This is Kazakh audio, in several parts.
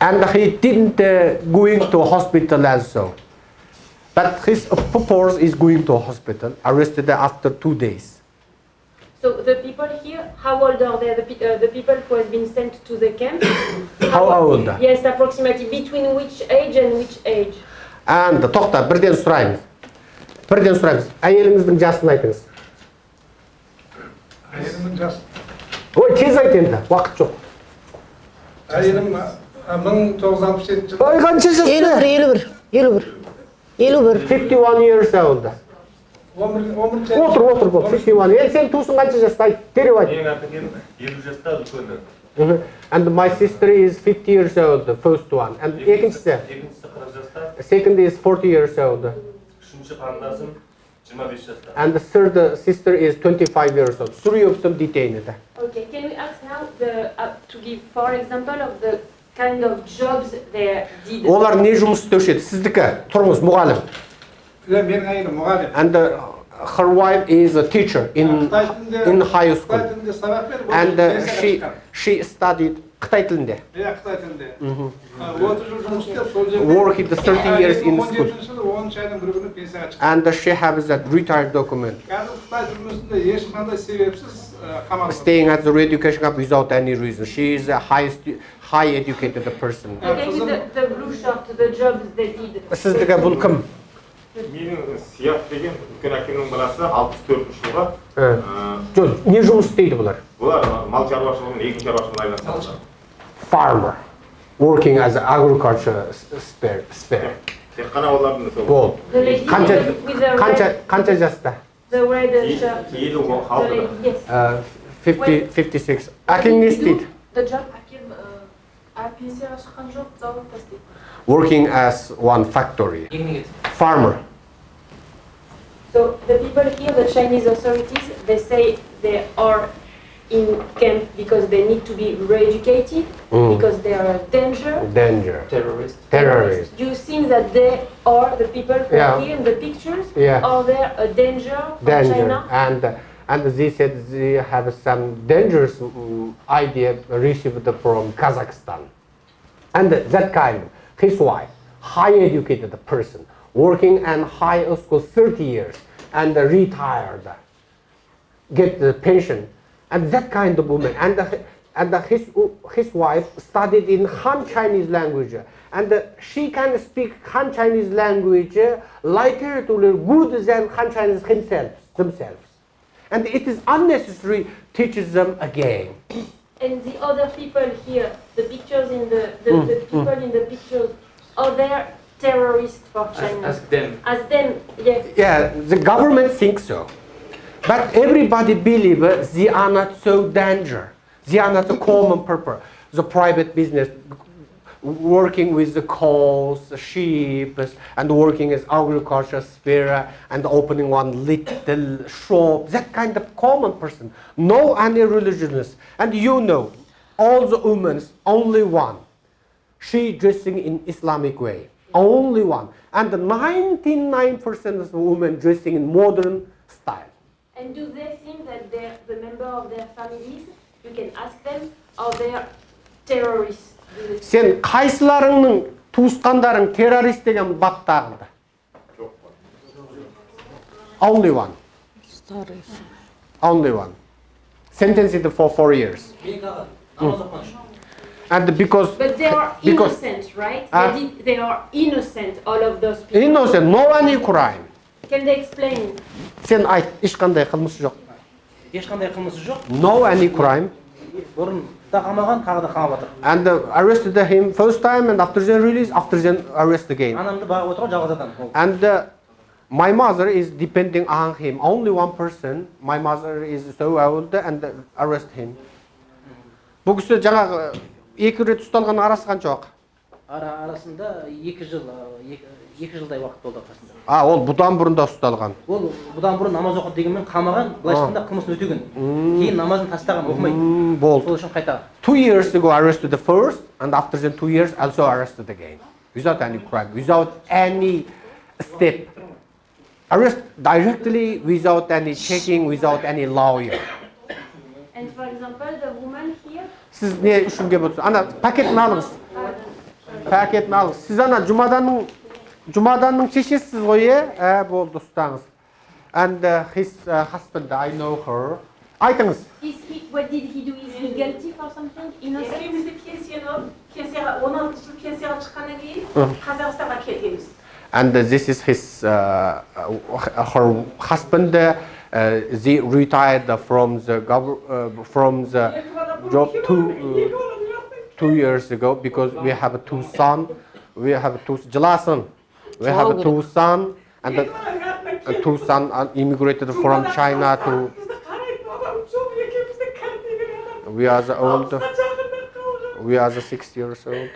And he didn't going to hospital also. But his purpose is going to hospital, arrested after 2 days. So the people here, how old are they? The people who has been sent to the camp? How old? Yes, approximately. Between which age and which age? And тоқта, бірден сұраймыз. Әйеліңіздің жасын айтыңыз. Әйелімнің жасы. Ой, тез айт енді, уақыт жоқ. Әйелім 1967 жылы. Ой, қанша жаста? 51. 51 years old. 11 Отыр бол, 51. Сен туысың қанша жаста айт, дереу айт. Ең әкім 50 жаста үлкені. And my sister is 50 years old, the first one. And екіншісі? Екіншісі 40 жаста. Second is 40 years old. Үшінші қарындасым 25 жаста. And the third sister is 25 years old. Three of them detained. Okay, can we ask now to give for example of the kind of jobs they did? Олар не жұмыс істеуші еді? Сіздікі, тұрыңыз, мұғалім. Менің әйелім мұғалім. And her wife is a teacher in high school. And she studied Қытай тілінде. Иә, Қытай тілінде. 30 жыл жұмыс істеп, сол жерде. Worked 30 years in school. 17 жылы 10 айдан бір күні пенсияға шықты. And she has that retired document. Қазір Қытай түрмесінде ешқандай себепсіз қамалды. Staying at the education camp without any reason. She is a high educated person. Okay, with the blue shirt, the jobs they did. Сіздікі бұл кім? Менің Сияқ деген үлкен әкемнің баласы 64 жылға. Жоқ, не жұмыс істейді бұлар? Бұлар мал шаруашылығының егін шаруашылығына айналысады. Farmer, working as an agriculture spare. Тек қана олардың Бол. The lady with the red, Қанша жаста? the red shirt. Елу The халқы. lady, yes. 56. Әкең не істейді? The job. пенсияға шыққан жоқ, заводта істейді. Working as one factory. Farmer. So the people here, the Chinese authorities, they say they are in camp because they need to be re-educated, because they are a danger. Danger. Terrorists. Do you think that they are, the people who are here in the pictures, are they a danger for China? And they said they have some dangerous idea received from Kazakhstan. And that kind, his wife, high educated person, working in high school 30 years and retired, get the pension. And that kind of woman, and his wife studied in Han Chinese language, and she can speak Han Chinese language literally good than Han Chinese themselves. And it is unnecessary teaches them again. And the other people here, the pictures in the people in the pictures, are they terrorists for China? Ask them. As them, yes. Yeah, the government thinks so. But everybody believes they are not so dangerous. They are not a common purpose. The private business, working with the cows, the sheep, and working as agriculture sphere, and opening one little shop. That kind of common person. No any religiousness. And you know, all the women, only one. She dressing in Islamic way. Only one. And 99% of the women dressing in modern style. And do they think that they're the member of their families? You can ask them, are they terrorists? Сен қайсыларыңның туысқандарың террорист деген бап тағылды? Only one. Only one. Sentenced for 4 years. And because But they are innocent, right? They are innocent, all of those people. Innocent, no any crime. Can they explain? Сен айт, ешқандай қылмысы жоқ. Ешқандай қылмысы жоқ. No any crime. Бұрын да қамаған, тағы да қамап жатыр. And arrested him first time, and after then release, after then arrest again. Анамды бағып отырған жалғыз адам. And my mother is depending on him. Only one person. My mother is so old and arrest him. Бұл кісі жаңағы екі рет ұсталған арасы қанша уақыт? Арасында 2 жылдай уақыт болды арасында. Ол бұдан бұрын да ұсталған. Ол бұдан бұрын намаз оқыды дегенмен қамаған, былай шыққанда қылмысын өтеген. Кейін намазын тастаған, оқымайды. Болды. Сол үшін қайта. 2 years ago arrested the first, and after then 2 years also arrested again. Without any crime, without any step. Arrest directly without any checking, without any lawyer. And for example, the woman here. Сіз не үшін келіп отырсыз? Ана пакетін алыңыз. пакетін ал. Сіз ана Жұмаданның шешесісіз ғой, болды, ұстаңыз. And his husband, I know her. Айтыңыз. What did he do? Is he guilty for something? Innocent? Екеумізді пенсияға 16 жыл пенсияға шыққаннан кейін Қазақстанға келгенбіз. And this is his her husband. They retired from the job 2 years ago because we have two sons. We have two sons. And the two sons immigrated from China to. We are the old. We are the 6 years old.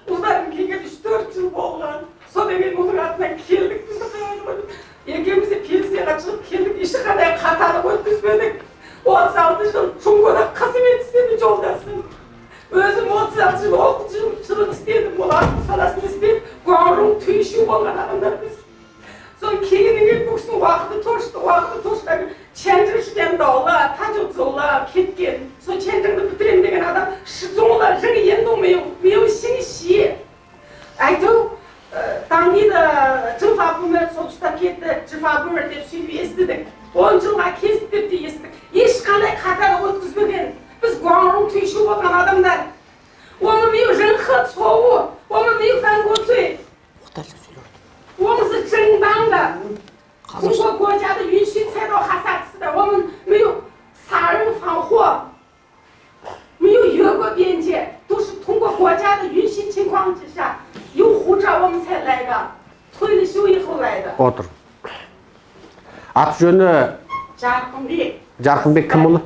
Onların gelgen 3-4 жыл болған. Содан кейін оның атынан келдік, бізді қайырып. Екеумізде пенсияға шығып келдік, ешқандай қаталып өткізбедік. 36 жыл Чунгода қызмет істедім жолдасым. Өзім 36 жыл оқытушылық істедім, ол астық саласын істеп, ғұмырым түйші болған адамдар біз. Соң кейіннен бұл кісінің уақыты тошты, чәндіріштен даула, тажуцула кеткен. Соң чәндіріңді бітірем деген адам, шызуңла жыңы енді меу шыңы шие. Айту, таңдейді жылға бұмыр соғыста кетті, жылға бұмыр деп сөйліп естідік. 10 жылға кесіп деп де естідік. Ешқандай қатары өткізбеген. Біз ғұмырым түйші болған адамдар. Оны меу жыңқы соғу, оны меу таңғоцуй. 我们是正当的，通过国家的允许才到哈萨克的，我们没有杀人放火，没有越过边界，都是通过国家的允许情况之下，有护照我们才来的，退了休以后来的。 Отыр. Аты жөні Жарқынбек кім ұлы?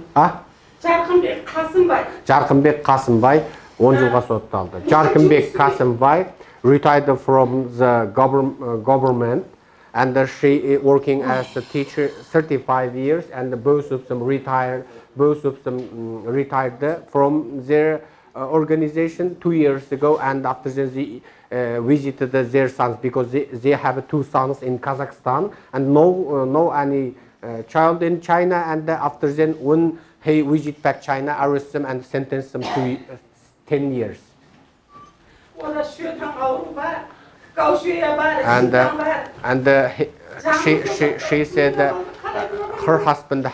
Жарқынбек Қасымбай. Жарқынбек Қасымбай 10 жылға сотталды. Жарқынбек Қасымбай retired from the government, and she is working as a teacher 35 years, and both of them retired from their organization 2 years ago, and after they visited their sons because they have two sons in Kazakhstan and no any child in China, and after then when he visit back China, arrest them and sentence them to 10 years. And she said that her husband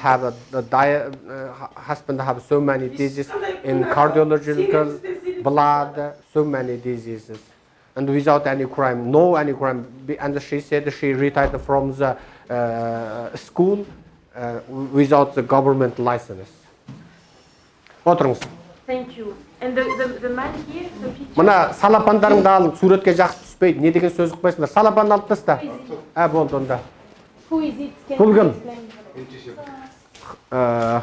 have so many diseases in cardiological, blood, so many diseases, and without any crime, and she said she retired from the school without the government license. Отырыңыз. Thank you. And the man here, the picture. Мына салапандарыңды алып, суретке жақсы түспейді. Не деген сөз қойсыңдар? Салапанды алып таста. Болды онда. Who is it? Can Бұл you кім? explain?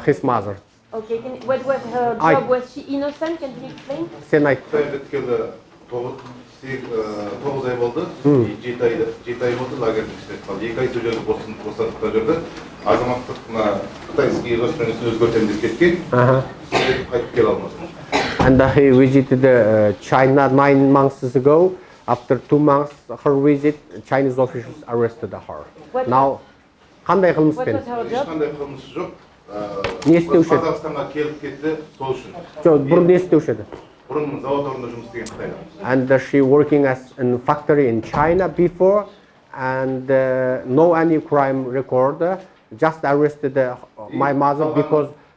His mother. Okay, what was her job? Was she innocent? Can you explain? Сен айт. Қытайда 9 ай болды, 7 ай болды лагердің ішінде қалды. 2 ай сол жерде бостандықта жүрді. Азаматтық қытайский гражданство өзгертемін деп кеткен. Қайтып келе алмады. And he visited China 9 months ago. After 2 months her visit, Chinese officials arrested her. Now, қандай қылмыспен? Ешқандай қылмысы жоқ. Не істеуші еді? Қазақстанға келіп кетті сол үшін. Жоқ, бұрын не істеуші еді? Бұрын завод орнында жұмыс істеген Қытайда. And she working as in factory in China before, and no any crime record. Just arrested my mother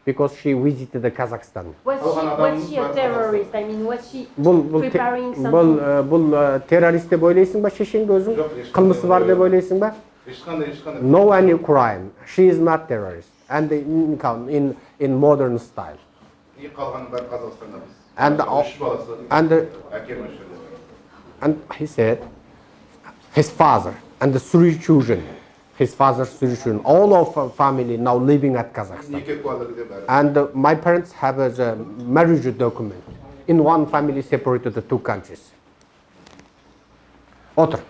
because she visited Kazakhstan. Was she a terrorist? I mean, was she preparing something? Бұл террорист деп ойлайсың ба шешеңді өзің? Қылмысы бар деп ойлайсың ба? Ешқандай. No any crime. She is not terrorist. And in modern style. Ең қалғанын бәрі Қазақстандамыз. And he said his father and the 3 children, his father's 3 children, all of our family now living at Kazakhstan. And my parents have a marriage document. In one family separated the 2 countries. Отыр.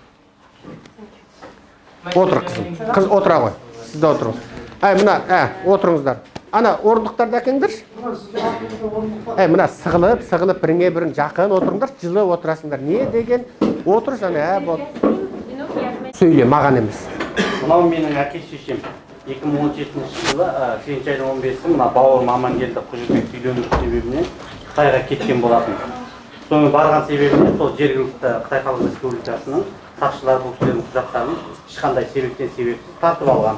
Отыр қызым. Қыз отыра ғой. Сіз де отырыңыз. Мына, отырыңыздар. Ана орындықтарды әкеңдерші. Мына сығылып біріңе жақын отырыңдар, жылы отырасыңдар. Не деген? Отырыс ана, бол. Сөйле, маған емес. Мынау менің әке шешем. 2017 жылы, 8 айдың 15-і, мына бауырым Амангелді Құжыбек үйлену себебінен Қытайға кеткен болатын. Соның барған себебіне сол жергілікті Қытай Халық Республикасының сақшылары бұл кісілердің құжаттарын ешқандай себептен себепсіз тартып алған.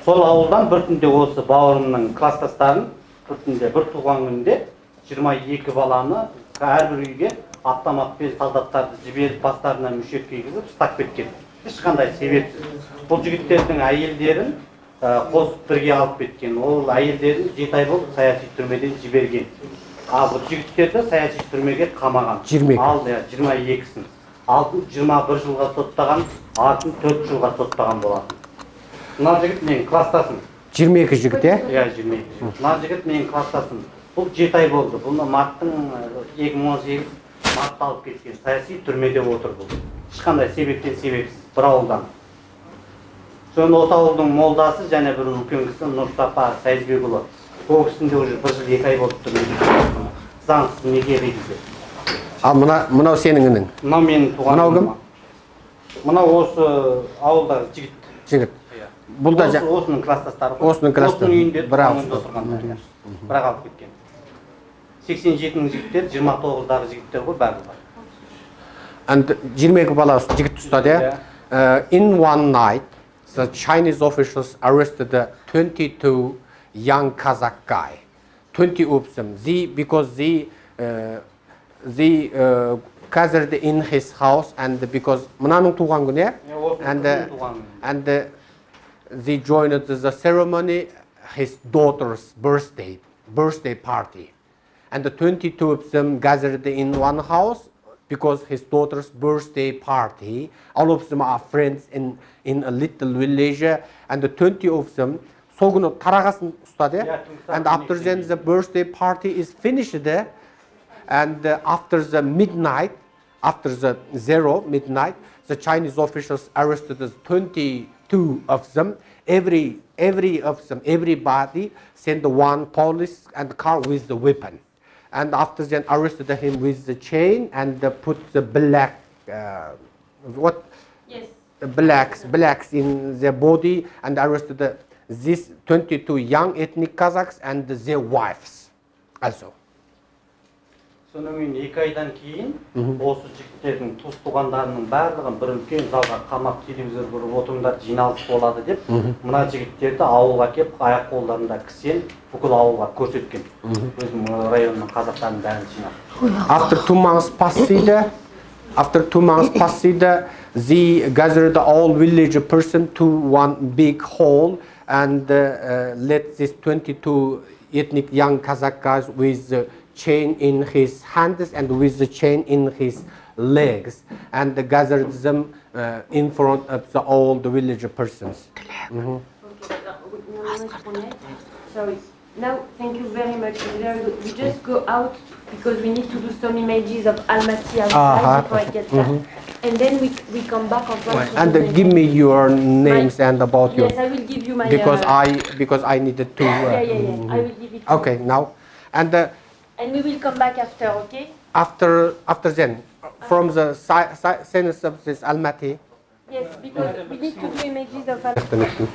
Сол ауылдан бір түнде осы бауырымның класстастарын бір түнде бір туған күнде 22 баланы әрбір үйге автоматпен солдаттарды жіберіп бастарына мүшет кигізіп ұстап кеткен. Ешқандай себепсіз. Бұл жігіттердің әйелдерін қосып бірге алып кеткен. Ол әйелдерін 7 ай болып саяси түрмеден жіберген. Ал бұл жігіттерді саяси түрмеге қамаған. 22-сін. Алтын 21 жылға соттаған, артын 4 жылға соттаған болатын. Мына жігіт менің класстасым. 22 жігіт, е? Иә, 22. Мына жігіт менің класстасым. Бұл 7 ай болды. Бұны марттың 2018 мартта алып кеткен. Саяси түрмеде отыр бұл. Ешқандай себептен себепсіз бір ауылдан. Соны осы ауылдың молдасы және бір үлкен кісі Нұрсапа Сайызбекұлы. Ол кісінде уже 1 жыл 2 ай болып тұр. Заңсыз неге регіздер. Ал мынау сеніңінің? Мынау менің туған. Мынау кім? Мынау осы ауылдағы жігіт. Жігіт. Бұл да осының класстастары. Осының класстастары. Осының үйінде бірақ алып кеткен. 87-ның жігіттер, 29-дағы жігіттер ғой бәрі бар. And 22 бала жігіт ұстады. In one night, the Chinese officials arrested 22 young Kazakh guy. 20 of them. Because they gathered in his house and because мынаның туған күні, and they joined the ceremony, his daughter's birthday party. And the 22 of them gathered in one house because his daughter's birthday party. All of them are friends in a little village, and the 20 of them сол күні тарағасын ұстады. And after then the birthday party is finished, and after the midnight, after the midnight, the Chinese officials arrested 22 of them. Everybody sent one police and car with the weapon. And after then arrested him with the chain and put the blacks in their body and arrested these 22 young ethnic Kazakhs and their wives also. Сонымен 2 айдан кейін осы жігіттердің туыс-туғандарының барлығын бір үлкен залға қамап телевизор көріп отырыңдар жиналыс болады деп, мына жігіттерді ауылға келіп аяқ қолдарында кісен бүкіл ауылға көрсеткен. Өзім районның қазақтарының бәрін жинап. After 2 months passed, they gathered all village person to one big hall and let these 22 ethnic young Kazakh guys with the chain in his hands and with the chain in his legs and gathered them in front of all the village persons. Sorry. Now, thank you very much. We just go out because we need to do some images of Almaty outside before I get back. And then we come back on French. And give me your names and about you. Yes, I will give you my. Because I needed to. I will give it. Okay, now, and we will come back after, okay? After then, from the sentence of this Almaty. Yes, because we need to do images of Almaty.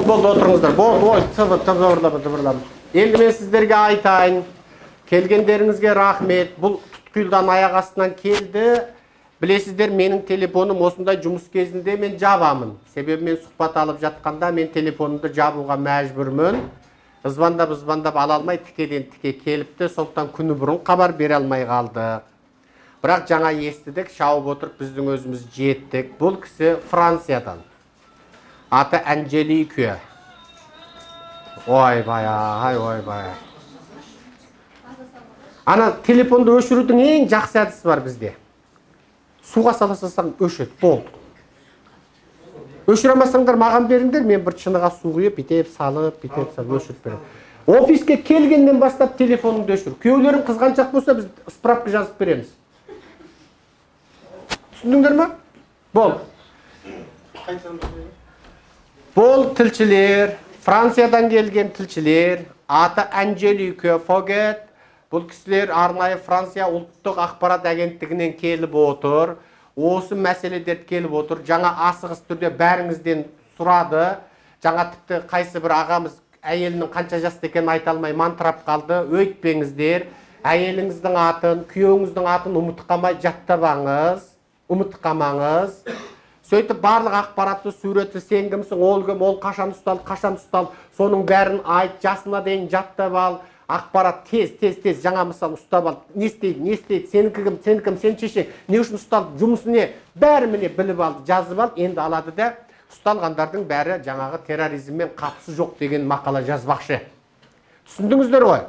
Болды отырыңыздар. Тыбырлап. Енді мен сіздерге айтайын. Келгендеріңізге рахмет. Бұл тұтқиылдан аяқ астынан келді. Білесіздер, менің телефоным осындай жұмыс кезінде мен жабамын. Себебі мен сұхбат алып жатқанда мен телефонымды жабуға мәжбүрмін. Звондап ала алмай тікеден тіке келіпті. Сондықтан күні бұрын хабар бере алмай қалдық. Бірақ жаңа естідік, шауып отырып біздің өзіміз жеттік. Бұл кісі Франциядан. Аты Анжелика. Ойбай. Ана телефонды өшірудің ең жақсы әдісі бар бізде. Суға саласаң өшет, болды. Өшіремасаңдар маған беріңдер, мен бір шыныға су құйып, бүйтіп салып өшіріп беремін. Офиске келгеннен бастап телефоныңды өшір. Күйеулерің қызғаншақ болса, біз справка жазып береміз. Түсіндіңдер ме? Болды. Бұл тілшілер, Франциядан келген тілшілер, аты Анжелика Фогет. Бұл кісілер арнайы Франция ұлттық ақпарат агенттігінен келіп отыр. Осы мәселелер келіп отыр. Жаңа асығыс түрде бәріңізден сұрады. Жаңа тіпті қайсы бір ағамыз әйелінің қанша жасты екенін айта алмай мантырап қалды. Өйтпеңіздер. Әйеліңіздің атын, күйеуіңіздің атын ұмытқамай жаттамаңыз. Ұмытқамаңыз. Сөйтіп барлық ақпаратты, суретті, сен кімсің, ол кім, ол қашан ұсталды, соның бәрін айт, жасына дейін жаттап ал. Ақпарат тез, жаңа мысал ұстап ал. Не істейді, сен кім, сен шешең, не үшін ұсталды, жұмысы не, бәрі міне біліп алды, жазып ал, енді алады да, ұсталғандардың бәрі жаңағы терроризммен қатысы жоқ деген мақала жазбақшы. Түсіндіңіздер ғой?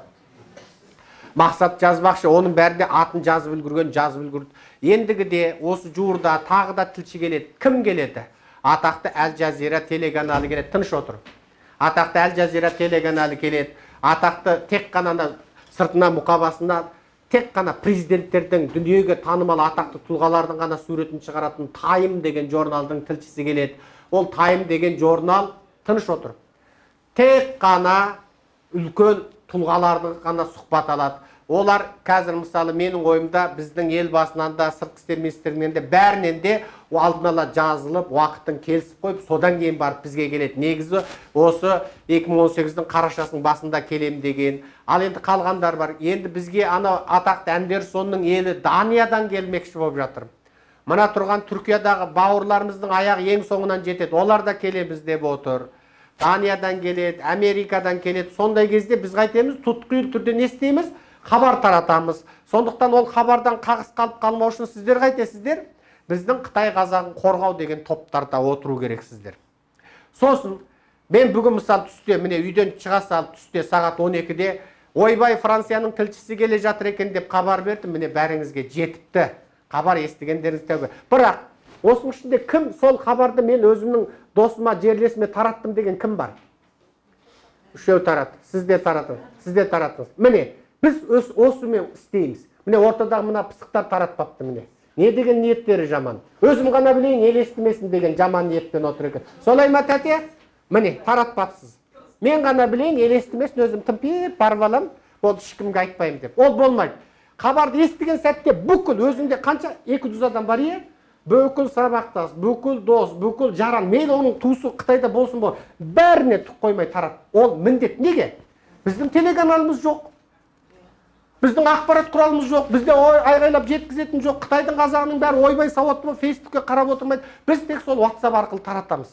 Мақсат жазбақшы, оның бәрінде атын жазып үлгірген. Ендігіде осы жуырда тағы да тілші келеді. Кім келеді? Атақты Әл-Жазира телеканалы келеді. Тыныш отыр. Атақты Әл-Жазира телеканалы келеді. Атақты тек қана сыртына мұқабасында тек қана президенттердің, дүниеге танымал атақты тұлғалардың ғана суретін шығаратын Time деген журналдың тілшісі келеді. Ол Time деген журнал, тыныш отыр, тек қана үлкен тұлғалардың ғана сұхбат алады. Олар қазір мысалы менің ойымда біздің ел басынан да, сыртқы істер министрлігінен де, бәрінен де алдын ала жазылып, уақыттың келісіп қойып, содан кейін барып бізге келеді. Негізі осы 2018-дің қарашасының басында келем деген. Ал енді қалғандар бар. Енді бізге ана атақты Андерсонның елі Даниядан келмекші болып жатыр. Мына тұрған Түркиядағы бауырларымыздың аяғы ең соңынан жетеді. Олар да келеміз деп отыр. Даниядан келеді, Америкадан келеді. Сондай кезде біз қайтеміз, тұтқиыл түрде не істейміз? Хабар таратамыз. Сондықтан ол хабардан қағыс қалып қалмау үшін сіздер қайтесіздер? Біздің Қытай қазағын қорғау деген топтарда отыру керексіздер. Сосын, мен бүгін мысал түсте, міне үйден шыға салып түсте сағат 12-де ойбай Францияның тілшісі келе жатыр екен деп хабар бердім. Міне бәріңізге жетіпті. Хабар естігендеріңіз тәубе. Бірақ осының ішінде кім сол хабарды мен өзімнің досыма, жерлесіме тараттым деген кім бар? Үшеу таратты. Сізде тараттыңыз. Міне біз осымен істейміз. Міне ортадағы мына пысықтар таратпапты міне. Не деген ниеттері жаман. Өзім ғана білейін, ел естімесін деген жаман ниетпен отыр екен. Солай ма тәте? Міне таратпапсыз. Мен ғана білейін, ел естімесін, өзім тымпиып барып алам, ол ешкімге айтпаймын деп. Ол болмайды. Хабарды естіген сәтте бүкіл өзіңде қанша 200 адам бар е? Бүкіл сабақтас, бүкіл дос, бүкіл жаран, мейлі оның туысы Қытайда болсын бол, бәріне түк қоймай тарат. Ол міндет. Неге? Біздің телеканалымыз жоқ. Біздің ақпарат құралымыз жоқ. Бізде айғайлап жеткізетін жоқ. Қытайдың қазағының бәрі ойбай сауатты болып Фейсбукке қарап отырмайды. Біз тек сол WhatsApp арқылы таратамыз.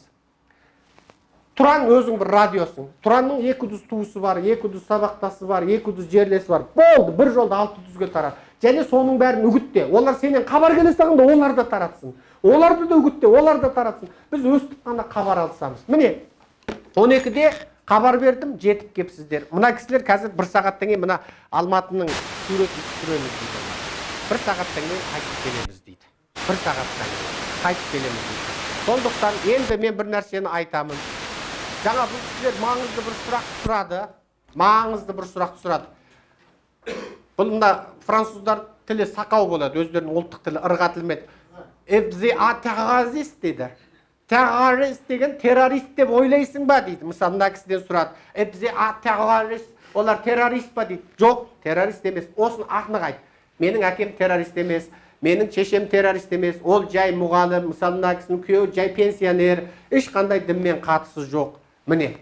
Тұран өзің бір радиосың. Тұранның 200 туысы бар, 200 сабақтасы бар, 200 жерлесі бар. Болды, бір жолда 600-ге тарат. Және соның бәрін үгітте. Олар сенен хабар келе сағында олар да таратсын. Оларды да үгітте, олар да таратсын. Біз өстіп қана хабар алсамыз. Міне, 12-де хабар бердім, жетіп кепсіздер. Мына кісілер қазір 1 сағаттан кейін мына Алматының суретін түсіреміз дейді. 1 сағаттан кейін қайтып келеміз дейді. 1 сағаттан кейін қайтып келеміз дейді. Сондықтан енді мен бір нәрсені айтамын. Жаңа бұл кісілер маңызды бір сұрақты сұрады. Бұл мына француздар тілі сақау болады, өздерінің ұлттық тілі ырға тілмеді. Террорист дейді. Террорист деген террорист деп ойлайсың ба дейді. Мысалы мына кісіден сұрады. Террорист, олар террорист па дейді. Жоқ, террорист емес. Осын ақнық айт. Менің әкем террорист емес, менің шешем террорист емес. Ол жай мұғалім, мысалы мына кісінің күйеуі жай пенсионер, ешқандай дінмен қатысы жоқ. Міне,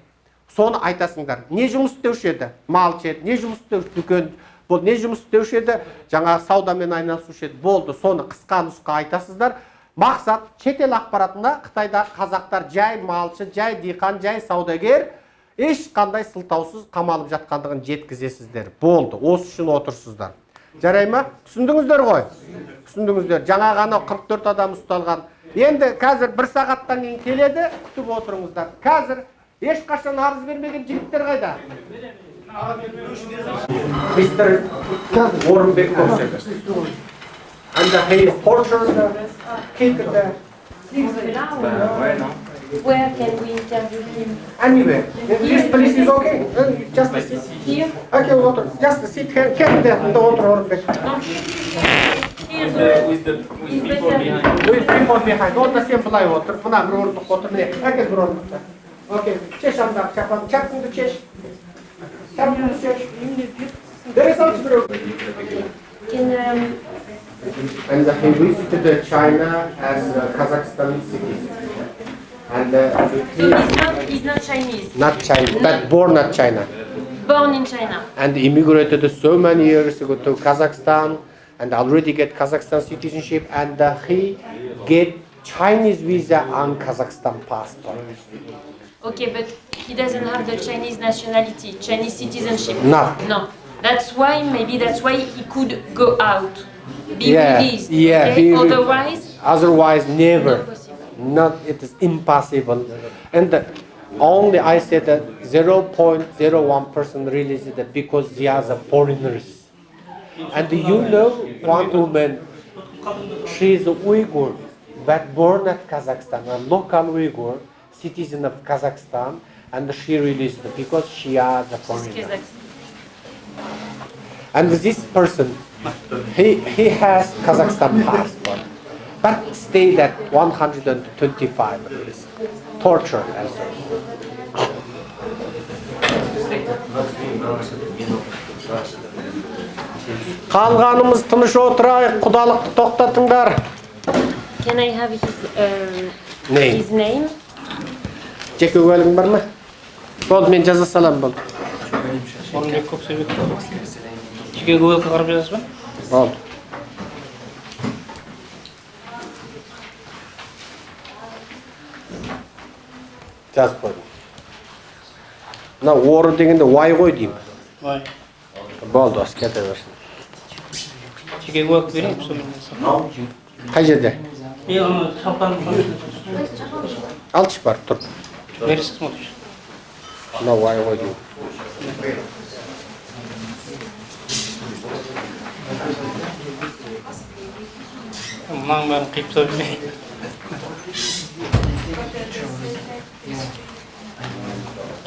соны айтасыңдар. Не жұмыс істеуші еді? Малшы еді. Не жұмыс істеуші? Дүкен. Бұл не жұмыс істеуші еді? Жаңағы саудамен айналысушы еді. Болды, соны қысқа нұсқа айтасыздар. Мақсат, шетел ақпаратында Қытайда қазақтар жай малшы, жай диқан, жай саудагер, ешқандай сылтаусыз қамалып жатқандығын жеткізесіздер. Болды, осы үшін отырсыздар. Жарай ма? Түсіндіңіздер ғой? Түсіндіңіздер. Жаңа ғана 44 адам ұсталған. Енді қазір 1 сағаттан кейін келеді, күтіп отырыңыздар. Қазір ешқашан арыз бермеген жігіттер қайда? Мистер Орынбек көрседі. And he is tortured, kicked. Where can we interview him? Anywhere. This place is okay. Just sit here. Okay, water. Just sit here. Get there. The water Orunbek. With people behind. With people behind. All the same fly water. Mına bir orunduk otur. Mine. Herkes bir orundukta. Okay, çeş anda çapın, çapını çeş. Çapını çeş. Neresi açmıyor? And he visited China as a Kazakhstan citizen. And So he's not Chinese. not Chinese, but born at China. Born in China. And immigrated so many years ago to Kazakhstan and already get Kazakhstan citizenship and he get Chinese visa on Kazakhstan passport. Okay, but he doesn't have the Chinese nationality, Chinese citizenship. No. No. That's why he could go out. Be Yeah, released. yeah, Okay? he- Otherwise, never. not possible. Not, it is impossible. And only I said that 0.01% released it because they are the foreigners. And you know one woman, she is Uyghur, but born at Kazakhstan, a local Uyghur, citizen of Kazakhstan, and she released it because she is a foreigner. And this person, he has Kazakhstan passport, but stayed at 125 days, tortured and so. Қалғанымыз тыныш отырайық, құдалықты тоқтатыңдар. Can I have Name. his name? Жеке куәлігің бар ма? Болды, мен жаза салам болды. Орынбек Көксебек. Жеке куәлікке қарап жазасыз ба? Болды. Жазып қойдым. Мына оры дегенде уай ғой деймін. Ой. Болды, осы кете берсін. Жеке куәлік берейін, сонымен. Қай жерде? Аны шалқанып Алшы бар, тұр. бересіз смотришь. Мына уай ғой деймін. Мынаның бәрін қиып тастап жүрмей.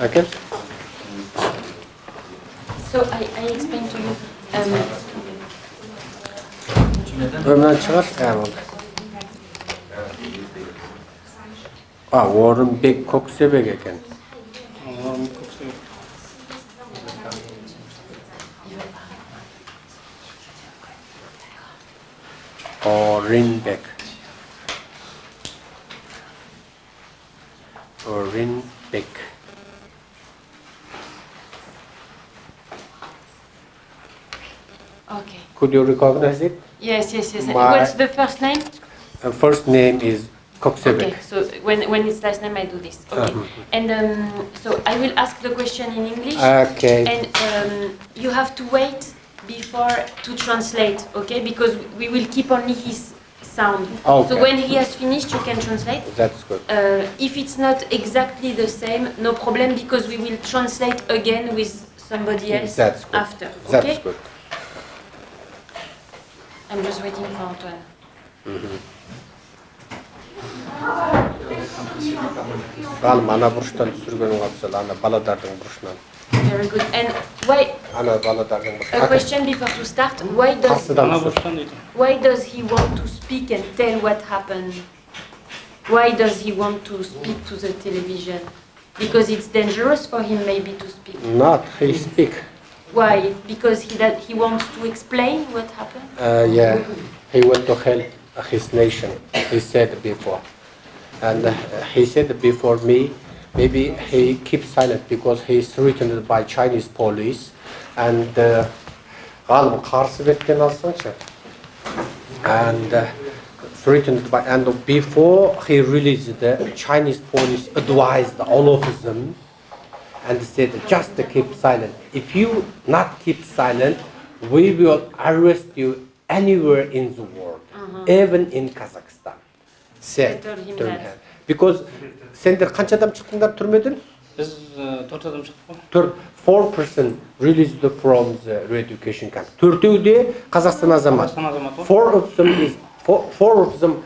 Әкел. So I explain to you. Өмірден шығар? Болды. Орынбек Көксебек екен. Орынбек Көксебек. Орынбек. Орынбек. Okay. Could you recognize it? Yes. My- What's the first name? First name is Көксебек. Okay. So when it's last name, I do this. Okay. And so I will ask the question in English. Okay. And you have to wait before to translate, okay? Because we will keep only his sound. Okay. So when he has finished, you can translate. That's good. If it's not exactly the same, no problem, because we will translate again with somebody else That's good. after. Okay? That's good. I'm just waiting for Antoine. Ғалым, ана бұрыштан түсіргенің қалса, ана баладардың бұрышынан. Very good. And why? Ана баладардың A бұрышынан. question before to start. Why Қарсыдан түсір. бұрыштан дейді. Why does he want to speak and tell what happened? Why does he want to speak to the television? Because it's dangerous for him maybe to speak. Not, he speak. Why? Because he wants to explain what happened? Yeah, he went to help his nation, he said before. And he said before me, maybe he keeps silent because he's threatened by Chinese police. And ғалым қарсы беттен алсаңшы. And threatened by, and before he released, the Chinese police advised all of them and said, just keep silent. If you not keep silent, we will arrest you anywhere in the world, even in Kazakhstan. Said I told him to that. him. Because sender қанша адам шықтыңдар түрмеден? Біз 4 адам шықтық қой. 4% released from the re-education camp. Төртеуі де Қазақстан азамат. Қазақстан азаматы. 4 of them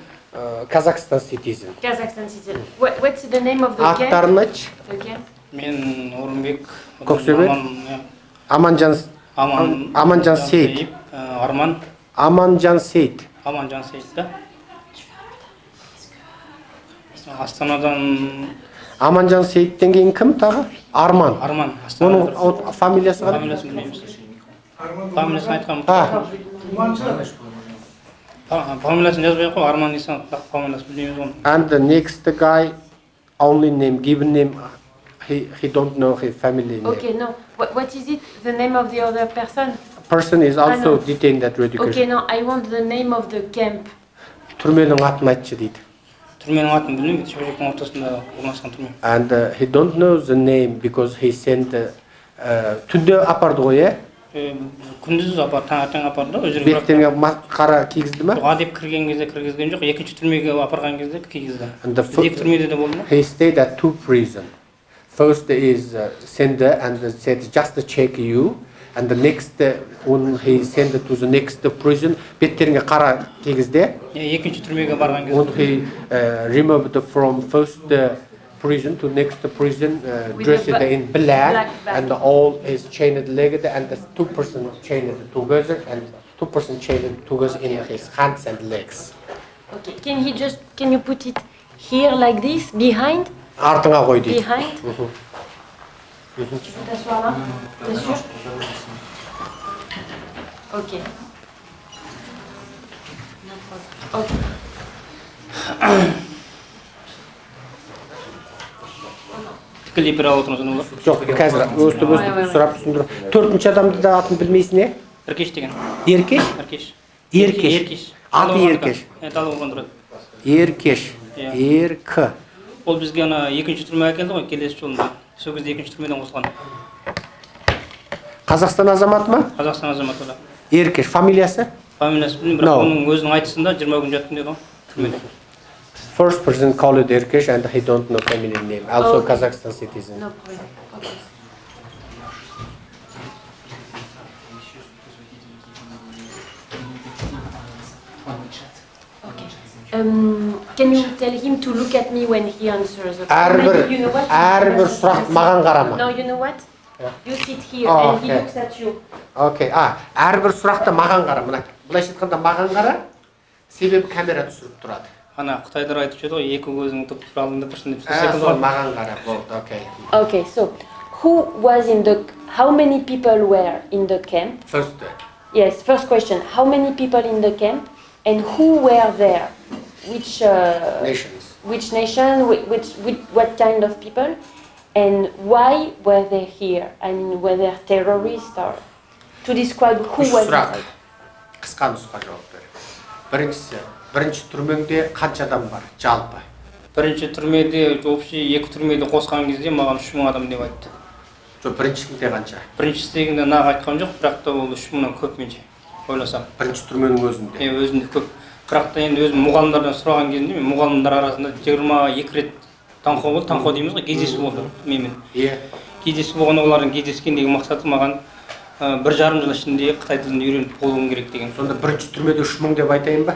Kazakhstan citizen. Kazakhstan citizen. What's the name of the camp? Аттарын айтшы. Okay. Мен Орынбек. Көксебек. Аманжан Сейт. Арман. Аманжан Сейт. Аманжан Сейт та. Астанадан Аманжан Сейіттен кейін кім тағы? Арман. Арман. Оның фамилиясы қандай? Фамилиясын білмейміз. Фамилиясын айтқан. Фамилиясын жазбай ақ қой, Арман дейсің, фамилиясын білмейміз оны. And the next guy, only name, given name, he don't know his family name. Okay, no. What is it? The name of the other person? Person is also know. detained at education. Okay, no. I want the name of the camp. Түрменің атын айтшы дейді. Түрменің атын білмеймін, Шөжектің ортасында орналасқан түрме. And he don't know the name because he sent түнде апарды ғой, е? Күндіз таңертең апарды, өздері Беттеріне қара кигізді ма? Оған деп кірген кезде кіргізген жоқ, екінші түрмеге апарған кезде кигізді. Екі түрмеде де болды ма? He stayed at two prisons. First is sender and said just to check you, and the next when he sent to the next prison, беттеріне қара кигізді. Екінші түрмеге барған кезде. When he removed from first prison to next prison, dressed in black, and all is chained legged, and the two person chained together, and two person chained together in his hands and legs. Okay. Can you put it here like this, behind? Артыңа қой дейді. Behind. Tu peux t'asseoir là? T'es sûr? Ok. Ok. Тікелей бір алып отырмыз оны. Жоқ, қазір өстіп сұрап түсіндір. Төртінші адамды да атын білмейсің, не? Еркеш деген. Еркеш? Еркеш. Еркеш. Аты Еркеш. Талы болған тұрады. Еркеш. Еркі. Ол бізге ана екінші түрме әкелді ғой, келесі жолында. Сол кезде екінші түрмеден қосылған. Қазақстан азаматы ма? Қазақстан азаматы да. Еркеш. Фамилиясы? Фамилиясы білмеймін, бірақ оның өзінің айтысында 20 күн жаттым деді ғой, түрмеде. First person called Erkesh and he don't know family name. Also Kazakhstan citizen. No problem. Okay. Can you tell him to look at me when he answers? Әрбір сұрақ маған қарама. No, you know what? You sit here Oh, and he okay. looks at you. Окей. Әрбір сұрақта маған қара. Мына былайша айтқанда маған қара. Себебі камера түсіріп тұрады. Ана Қытайдар айтып жүрді ғой, екі көзің тұп тұр алдында тұрсын деп. Сол маған қара. Болды, окей. Okay, so how many people were in the camp? First. Yes, first question. How many people in the camp and who were there? Which Nations. Which nation? What kind of people? And why were they here? I mean, were they terrorists or to describe who was it? Қысқа нұсқа жауап бер. Бірінші түрмеңде қанша адам бар? Жалпы. Бірінші түрмеде, общий екі түрмеде қосқан кезде маған 3000 адам деп айтты. Жоқ, біріншісінде қанша? Біріншісінде нақ айтқан жоқ, бірақ та ол 3000-нан көп менше. Ойласам. Бірінші түрменің өзінде. Өзінде көп. Бірақ та енді өзім мұғалімдардан сұраған кезде мен мұғалімдар арасында 22 рет таңқо болды, таңқо дейміз ғой, кездесу болды менімен. Иә. Кездесу болған олардың кездескендегі мақсаты маған 1,5 жыл ішінде Қытай тілін үйреніп болуым керек деген. Сонда бірінші түрмеде 3000 деп айтайын ба?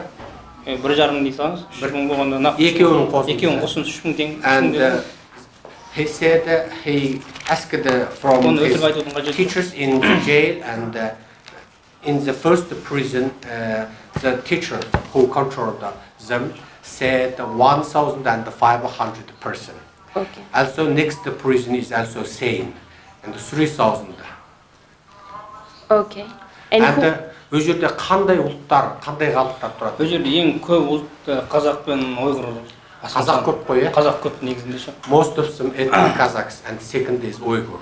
1,5 дей салыңыз, 3000 болғанда нақ. Екеуінің қосымыз 3000 тең. And he said he asked from his teachers in the jail and in the first prison, the teacher who controlled them said 1,500 person. Okay. Also, next prison is also same, and 3,000. Okay. And өз жерде қандай ұлттар, қандай халықтар тұрады? Өз жерде ең көп ұлт қазақ пен ұйғыр. Қазақ көп қой, е? Қазақ көп негізінде ше. Most of them ethnic Kazakhs and second is Uyghur.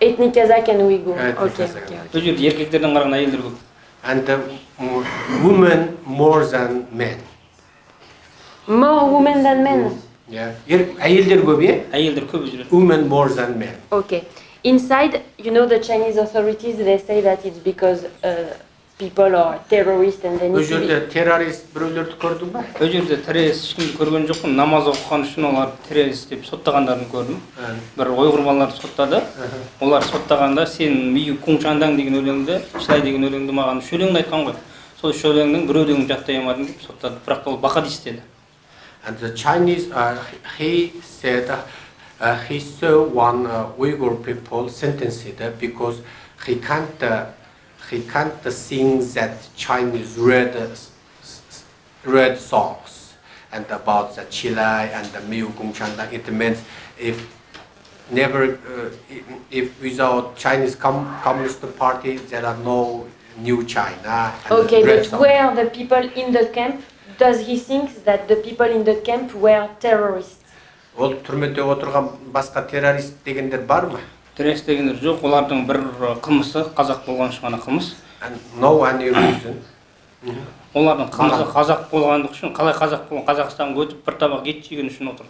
Ethnic Kazakh and Uyghur. Ethnic Okay. Kazakh. Өз жерде еркектерден қараған әйелдер көп. And women more than men. More women than men. Yeah. Әйелдер көп, е? Әйелдер көп өз жерде. Women more than men. Okay. Inside, you know, the Chinese authorities, they say that it's because people are terrorists and they need Өз to be... жерде террорист біреулерді көрдің ба? Өз жерде террорист ешкімді көрген жоқпын. Намаз оқыған үшін олар террорист деп соттағандарын көрдім. Бір ұйғыр балаларды соттады. Олар соттағанда сен миы кунчандаң деген өлеңді, шылай деген өлеңді маған үш өлеңді айтқан ғой. Сол үш өлеңнің бір өлеңін жаттай алмадым деп соттады. Бірақ ол бақадис деді. And the Chinese, he said he saw one Uyghur people sentenced because he can't sing that Chinese red songs, and about the Chile and the Miu Gongchanda. It means if without Chinese Communist Party, there are no new China. And Okay, the but rest of- were the people in the camp? Does he think that the people in the camp were terrorists? Ол түрмеде отырған басқа террорист дегендер бар ма? террорист дегендер жоқ, олардың бір қылмысы қазақ болған үшін ғана қылмыс. And no any reason. Олардың қылмысы қазақ болғандық үшін, қалай қазақ болған, Қазақстанға өтіп бір табақ ет жеген үшін отыр.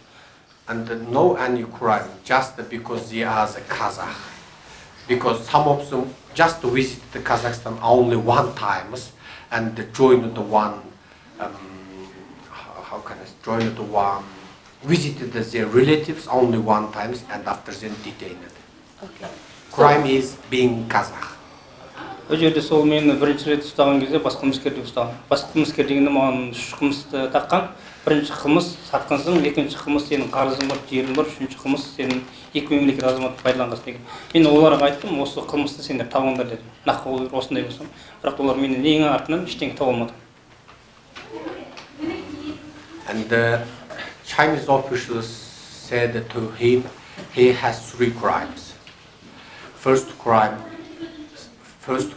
And no any crime just because they are the Kazakh. Because some of them just visit the Kazakhstan only one time and joined the one, how can I join the one, visited their relatives only one time and after then detained. Okay. Crime is being Kazakh. Ол жерде сол мені бірінші рет ұстаған кезде бас қылмыскер деп ұстаған. Бас қылмыскер дегенде маған 3 қылмысты таққан. Бірінші қылмыс сатқансың, екінші қылмыс сенің қарызың бар, жерің бар, үшінші қылмыс сенің екі мемлекет азаматы пайдаланғансың деген. Мен оларға айттым, осы қылмысты сендер табыңдар дедім. Нақ ол осындай болсам, бірақ олар менен ең артынан ештеңе таба алмады. And the Chinese officials said to him, he has 3 crimes. First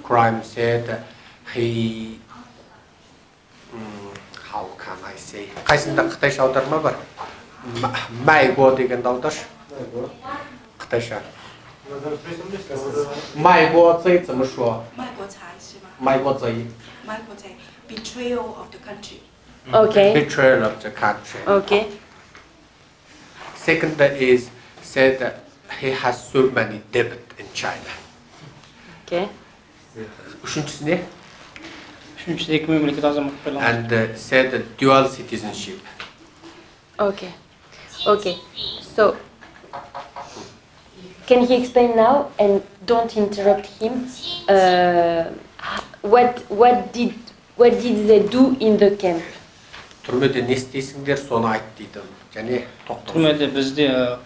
crime said he, how can I say? Қайсында қытайша аударма бар? Майго деген аударшы. қытайша. Майго цей 怎么说? 卖国财是吗？ майго цей. 卖国财 betrayal of the country. Okay. Betrayal of the country. Okay. Second is said that he has so many debt in China. Okay. Üçüncüsü ne? Үшіншісі екі мемлекет азаматы пайдаланған. And said dual citizenship. Okay. Okay. So, can he explain now and don't interrupt him? What did they do in the camp? Түрмеде не істейсіңдер, соны айт дейді. Және тоқтау. Түрмеде бізде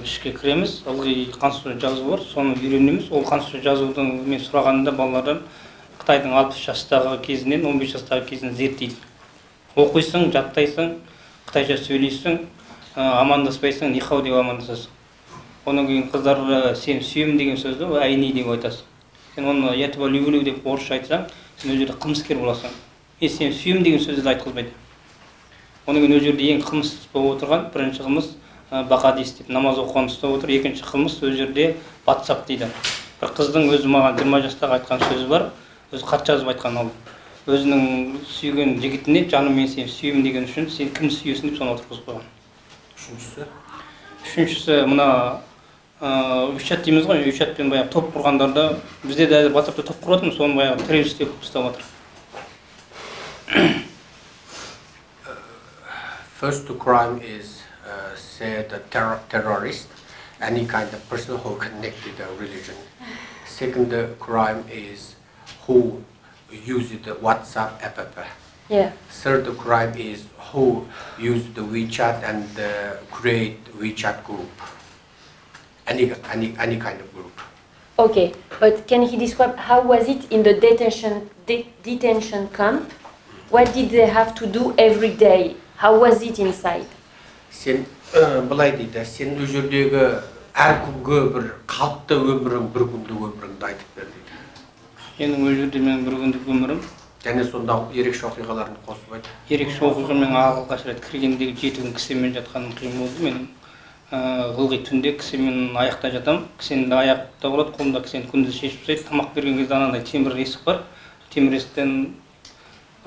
ішке кіреміз, ылғи конституция жазу бар, соны үйренеміз. Ол конституция жазудың мен сұрағанында балалардан Қытайдың 60 жастағы кезінен 15 жастағы кезін зерттейді. Оқисың, жаттайсың, қытайша сөйлейсің, амандаспайсың, нихау деп амандасасың. Онан кейін қыздар сен сүйем деген сөзді айни деп айтасың. Сен оны я тебя люблю деп орысша айтсаң, сен ол жерде қылмыскер боласың. Сен сүйем деген сөзді айтқызбайды. Оның кейін ол жерде ең қылмыс болып отырған бірінші қылмыс бақадис деп намаз оқығанды ұстап отыр. Екінші қылмыс ол жерде WhatsApp дейді. Бір қыздың өзі маған 20 жастағы айтқан сөзі бар. Өзі хат жазып айтқан ол. Өзінің сүйген жігітіне жаным мен сені сүйемін деген үшін сен кім сүйесің деп соны отырғызып қойған. Үшіншісі мына үш дейміз ғой, үш атпен баяғы топ құрғандарда бізде де әзір WhatsApp'та топ құрып жатырмыз, соны баяғы террорист деп ұстап жатыр. First crime is said terrorist, any kind of person who connected the religion. Second crime is who used the WhatsApp app. Yeah. Third crime is who used the WeChat and create WeChat group. Any kind of group. Okay, but can he describe how was it in the detention camp? What did they have to do every day? How was it inside? Sen былай дейді, сен өз жердегі әр күнгі бір қалыпты өмірің, бір күндік өміріңді айтып бер дейді. Менің өз жерде менің бір күндік өмірім. Және сонда ерекше оқиғаларын қосып айт. Ерекше оқиғамен алғаш рет кіргендегі 7 күн кісенмен жатқаным қиын болды. Мен ылғи түнде кісенмен аяқта жатам. Кісенде аяқта болады, қолымда кісені күндіз шешіп тастайды. Тамақ берген кезде анандай темір есік бар. Темір есіктен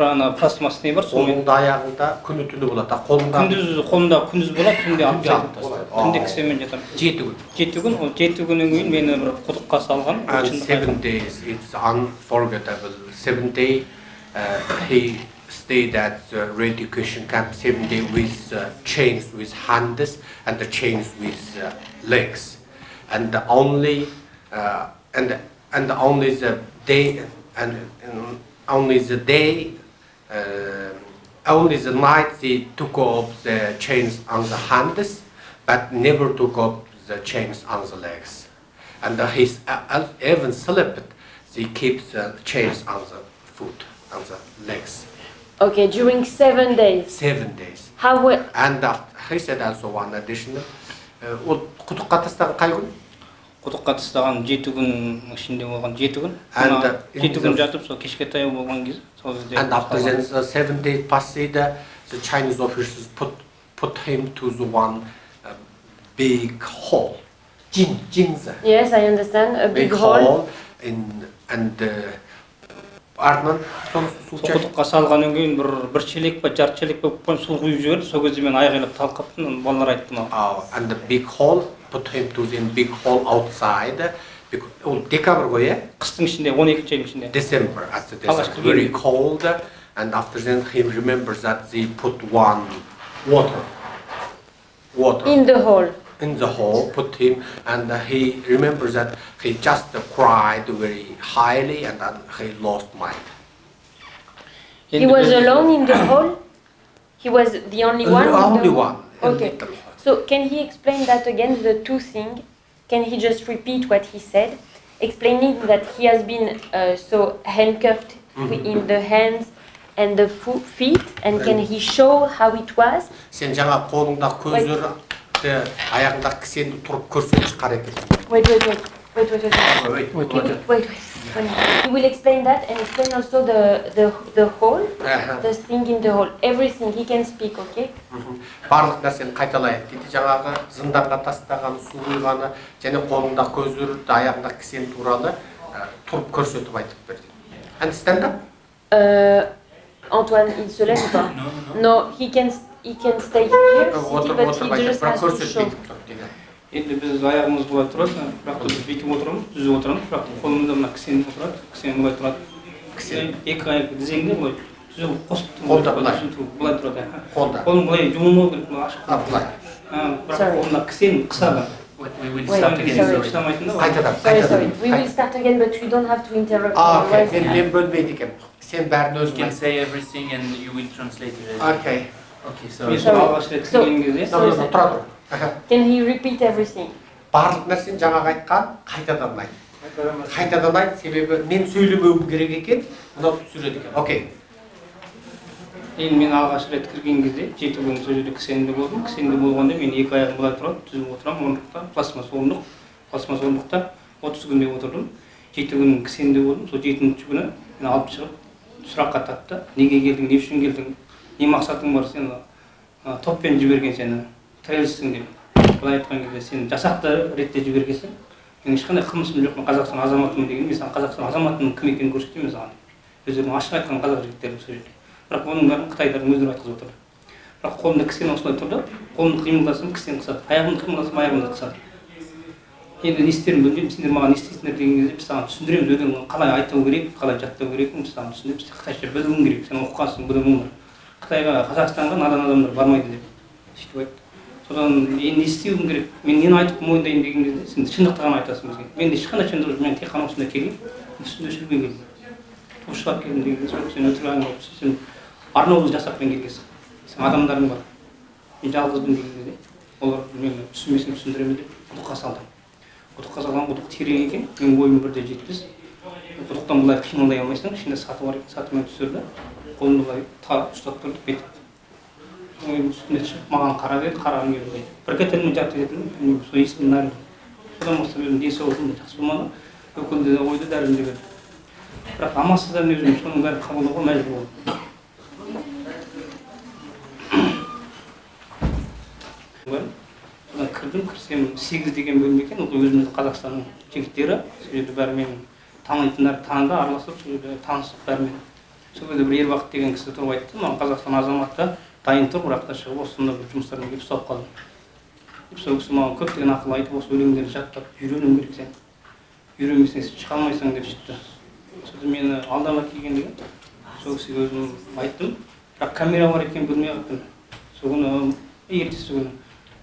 ана пластмасс не бар, сонымен қолыңда аяғыңда күні түні болады. Қолымда күндіз болады, түнде алып тастайды. Түнде кісенмен жатам. 7 күн. 7 күн, ол 7 күннен кейін мені бір құдыққа салған. And 7 days, it's unforgettable. 7 days he stayed at the re-education camp 7 days with chains with hands and the chains with legs, and only the day and only the day. Only the night they took off the chains on the hands, but never took off the chains on the legs. And he even slept, they keep the chains on the foot, on the legs. Okay, during 7 days. 7 days. How will, And he said also one additional. Ол құдыққа тастаған қай күн? Құдыққа тастаған 7 күн ішінде болған 7 күн. And 7 күн жатып, сол кешке таяу болған кез. And after then 7 days passed, the Chinese officers put him to the one big hall. Jinza. yes, I understand, a big hall. And артынан соны су Құдыққа салғаннан кейін бір шелек па, жарты шелек болып қойып су құйып жіберді. Сол кезде мен айғайлап талқаптым, балалар айтты маған. And the big hall put him to the big hall outside. Ол декабрь ғой, иә? Қыстың ішінде, 12-ші айдың ішінде. December, very cold, and after then he remembers that they put one water In the hall. in the hall, put him, and he remembers that he just cried very highly, and then he lost mind. He was alone in the hall? He was the only one? in the Only hall? one. Okay. So can he explain that again, the two things? Can he just repeat what he said, explaining that he has been so handcuffed in the hands and the feet, and can he show how it was? Сен жаңа қолыңда көздері, аяғында кісенді тұрып көрсетші қарекет. Wait. He will explain that and explain also the hall, the thing in the hall, everything. He can speak, okay? Барлық нәрсені қайталайық дейді. Жаңағы зынданға тастаған, су құйғаны, және қолында көздері, аяғында кісен туралы тұрып көрсетіп айтып берді. Understand that? Antoine, il se lève ou pas? No, he can stay here, sitting, but he just has to show. Енді біз аяғымыз былай тұрады, бірақ біз бүйтіп отырамыз, түзіп отырамыз, бірақ қолымызда мына кісен отырады, кісен былай тұрады. Кісен екі аяқ тізеңде былай түзіп қосып былай тұрады. Қолым былай жұмылмау керек, былай ашық. Былай. Бірақ қолымда кісен қысады. Sorry. We will start again, but we don't have to interrupt. Okay, мен бөлмейді екен. Сен бәрін өзің You can say everything and you will translate it. Okay. Okay, Мен so алғаш рет келген кезде. Тұра. Can he repeat everything? Барлық нәрсені жаңағы айтқан қайтадан айт. Қайтадан айт, себебі мен сөйлемеуім керек екен, мынау түсіреді екен. Окей. Енді мен алғаш рет кірген кезде 7 күн сол жерде кісенде болдым. Кісенде болғанда мен екі аяғым былай тұрады, түзіп отырамын, орындықта, пластмасс орындықта 30 күндей отырдым. 7 күн кісенде болдым. Сол 7-ші күні мен алып шығып сұраққа татты. Неге келдің, не үшін келдің, не мақсатың бар, сен топпен жіберген сені, террористсің деп. Былай айтқан кезде сен жасақты ретте жібергенсің. Мен ешқандай қылмысым жоқ, мен Қазақстан азаматымын деген, мен саған Қазақстан азаматының кім екенін көрсетемін саған. Өздерінің ашық айтқан қазақ жігіттері сол жерде. Бірақ оның бәрін қытайлардың өздері айтқызып отыр. Бірақ қолымда кісен осылай тұрды, қолымды қимылдасам кісен қысады, аяғымды қимылдасам аяғымды қысады. Енді не істерімді білмеймін, сендер маған не істейсіңдер деген кезде біз саған түсіндіреміз, өлеңді қалай айту керек, қалай жаттау керек, біз саған түсіндіреміз, сен қытайша білуің керек, сен оқығансың, білуің бар. Қытайға, Қазақстанға надан адамдар бармайды деп сөйтіп айтты. Содан енді не істеуім керек, мен нені айтып мойындайын деген кезде сен шындықты ғана айтасың бізге. Менде ешқандай шындық жоқ, мен тек қана осында келгенмін, үстінде өшірген келдім. Шығарып келдім деген кезде сен өтірік әңгіме, сен арнаулы жасаппен келгенсің. Сен адамдарың бар. Мен жалғызбын деген кезде олар мені түсінбесін түсіндіремін деп құдыққа салдым. Құдыққа салған құдық терең екен, менің бойым бірде жетпес. Құдықтан былай қимылдай алмайсың, ішінде саты бар екен, сатымен түсірді. Қолымды былай ұстап тұрдық, бетіп. Ойым үстіне шығып, маған қарап еді, қарағым келді. Бір кетелмен жатып едім, сол есімін нәрім. Содан бастап өзім денсаулығым жақсы болмады, өкілді ойды дәрім деп еді. Бірақ амалсыздан өзім соның бәрін қабылдауға мәжбүр болдым. Содан кірсем 8 деген бөлме екен, ол өзімізді Қазақстанның жігіттері, сол жерде бәрі менің танитындар таныды, араласып, сол жерде танысып бәрімен. Сол кезде бір Ербақыт деген кісі тұрып айтты, маған Қазақстан азаматы дайын тұр, бірақ та шығып осында бір жұмыстармен келіп ұстап қалдым. Сол кісі маған көптеген ақыл айтып, осы өлеңдерді жаттап үйренуің керек сен. Үйренбесең сен шыға алмайсың деп сөйтті. Содан мені алдама келген деген, сол кісіге өзім айттым, бірақ камера бар екен білмей қалыппын. Сол күні ертесі күні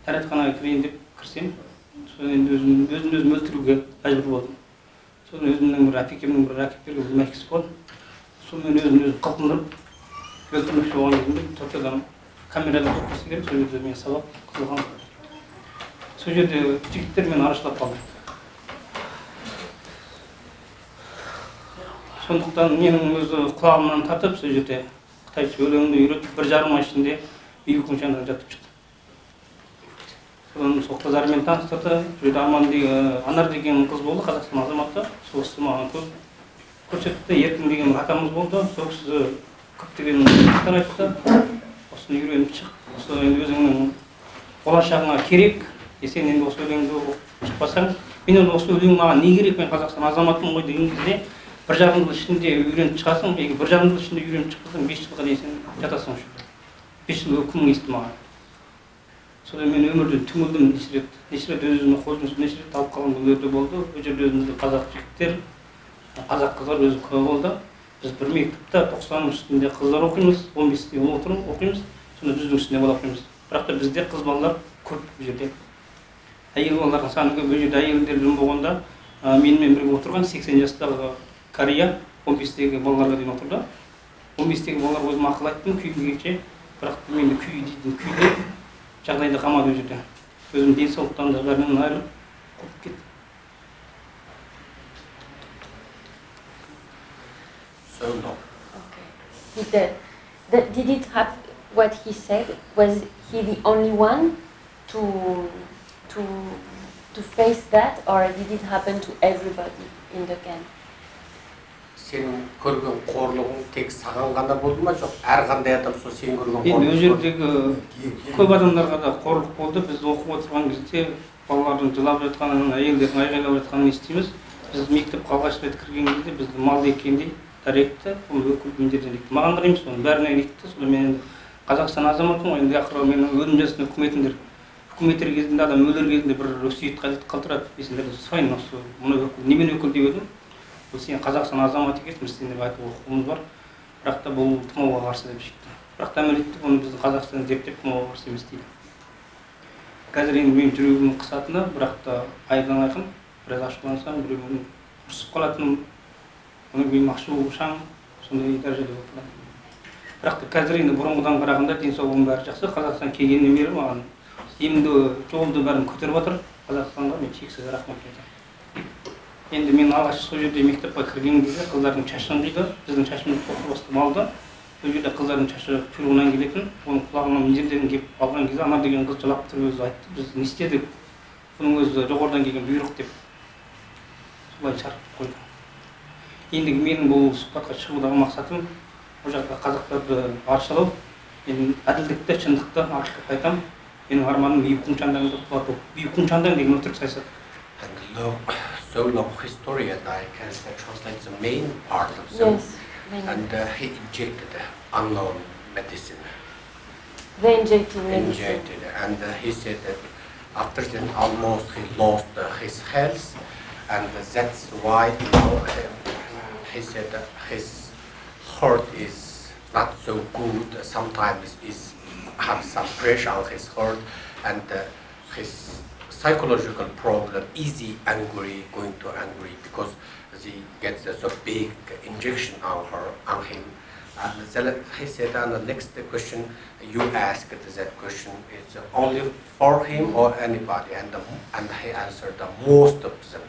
тәретханаға кірейін деп кірсем, содан енді өзім өлтіруге мәжбүр болдым. Содан өзімнің бір әпекемнің бір рәкептерге бір мәкісі болды. Сонымен өзім қылқындырып, өлтірмекші болған кезімде Токиодан камерадан көрсетсе керек, сол жерде мен сабақ қылған. Сол жерде жігіттер мені арашалап қалды. Сондықтан менің өзі құлағымнан тартып, сол жерде Қытайша өлеңді үйретіп, 1,5 ай ішінде үй құншандан жатып шықты. Содан сол қыздармен таныстырды. Жүрді Анар деген қыз болды, Қазақстан азаматы. Сол кісі маған көрсетті. Еркін деген бір атамыз болды. Сол кісі көптеген кітаптар айтты. Осыны үйреніп шық. Осы енді өзіңнің болашағыңа керек. Сен енді осы өлеңді шықпасаң, мен енді осы өлең маған не керек, мен Қазақстан азаматымын ғой деген кезде бір жарым жыл ішінде үйреніп шығасың, егер бір жарым жыл ішінде үйреніп шықпасаң 5 жылға дейін сен жатасың осы жерде. 5 жыл үкімің есті маған. Содан мен өмірден түңілдім неше рет өзіме қол жұмыс неше рет алып қалған күндер болды. Ол жерде өзімізде қазақ жігіттер, қазақ қыздар өзі көп болды. Біз бір мектепте 90-ның үстінде қыздар оқимыз, 15-те оқимыз, сонда 100-дің үстінде бала оқимыз. Бірақ та бізде қыз балалар көп бұл жерде. Әйел балалардың саны көп. Бұл жерде әйелдер болғанда менімен бірге отырған 80 жастағы Корея 15-тегі балаларға дейін отырды. 15-тегі балаларға өзім ақыл айттым күйгенше, бірақ мені күй дейтін күйде жағдайда қалмады ол жерде. Өзім денсаулықтан да бәрінен айырылып қорқып кеттім. So no. Okay. Did it happen? What he said, was he the only one to face that, or did it happen to everybody in the camp? Сенің көрген қорлығың тек саған ғана болды ма, жоқ әрқандай адам сол сен көрген қорлық? Енді ол жердегі көп адамдарға да қорлық болды. Біз оқып отырған кезде балалардың жылап жатқанын, әйелдердің айғайлап жатқанын естиміз. Біз мектепке алғаш рет кірген кезде бізді мал екендей дәректі, ол өкіл міндерден дейді. маған қараймыз, оның бәріне кетті. Содан мен енді Қазақстан азаматымын ғой, енді ақыры менің өлім жазасын үкіметтер кезінде адам өлер кезінде бір өсиет қалдырады. Есіңдерде сұрайын, осы мұны өкіл, немен өкіл деп едім? Бұл сен Қазақстан азаматы екенсің, сен деп айтып құқығымыз бар. Бірақ та бұл тұмауға қарсы деп шықты. Бірақ та әмелетті бұны біздің Қазақстан зерттеп тұмауға қарсы емес дейді. Қазір енді мен жүрегімнің қысатыны, бірақ та айдан айқын, біраз ашулансам, біреумен ұрсып қалатыным, оның мен ашушаң, сондай дәрежеде болып тұрады. Бірақ та қазір енді бұрынғыдан қарағанда денсаулығым бәрі жақсы. Қазақстан келгеннен бері маған емді жолды бәрін көтеріп жатыр. Қазақстанға мен шексіз рахмет айтамын. Енді мен алғаш сол жерде мектепке кірген кезде қыздардың шашын қиды. Біздің шашымыз тоқыр басты малды. Сол жерде қыздардың шашы фирмадан келетін. Оның құлағынан мизерден келіп алған кезде Анар деген қыз жылап тұрып өзі айтты. Біз не істедік? Бұның өзі жоғарыдан келген бұйрық деп солай шарпып қойды. Ендігі менің бұл сұхбатқа шығудағы мақсатым бұл жақта қазақтарды аршалау, мен әділдікті, шындықты, ақиқатты айтамын. Менің арманым бүйік құншандаңды құлату. Бүйік құншандаң деген өтірік саясат. So long history, and I can translate the main part of them. Yes. And he injected unknown medicine. They injected medicine. And he said that after that almost he lost his health, and that's why he said that his heart is not so good. Sometimes is have some pressure on his heart, and his psychological problem, easy angry, going to angry because he gets a big injection on him. And he said, and the next question you asked that question is only for him or anybody, and he answered most of them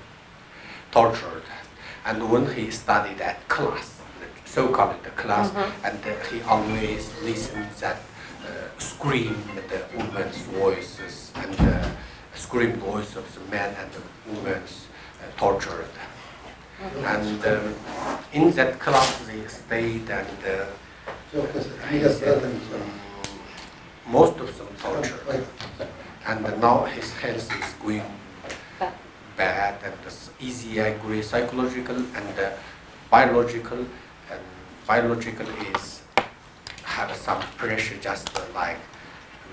tortured. And when he studied at class, so-called class, and he always listened that scream the women's voices and scream voice of the men and the women's tortured. And in that class they stayed, and he said most of them tortured. And now his health is going bad, and easy angry, psychological and biological. And biological is have some pressure, just like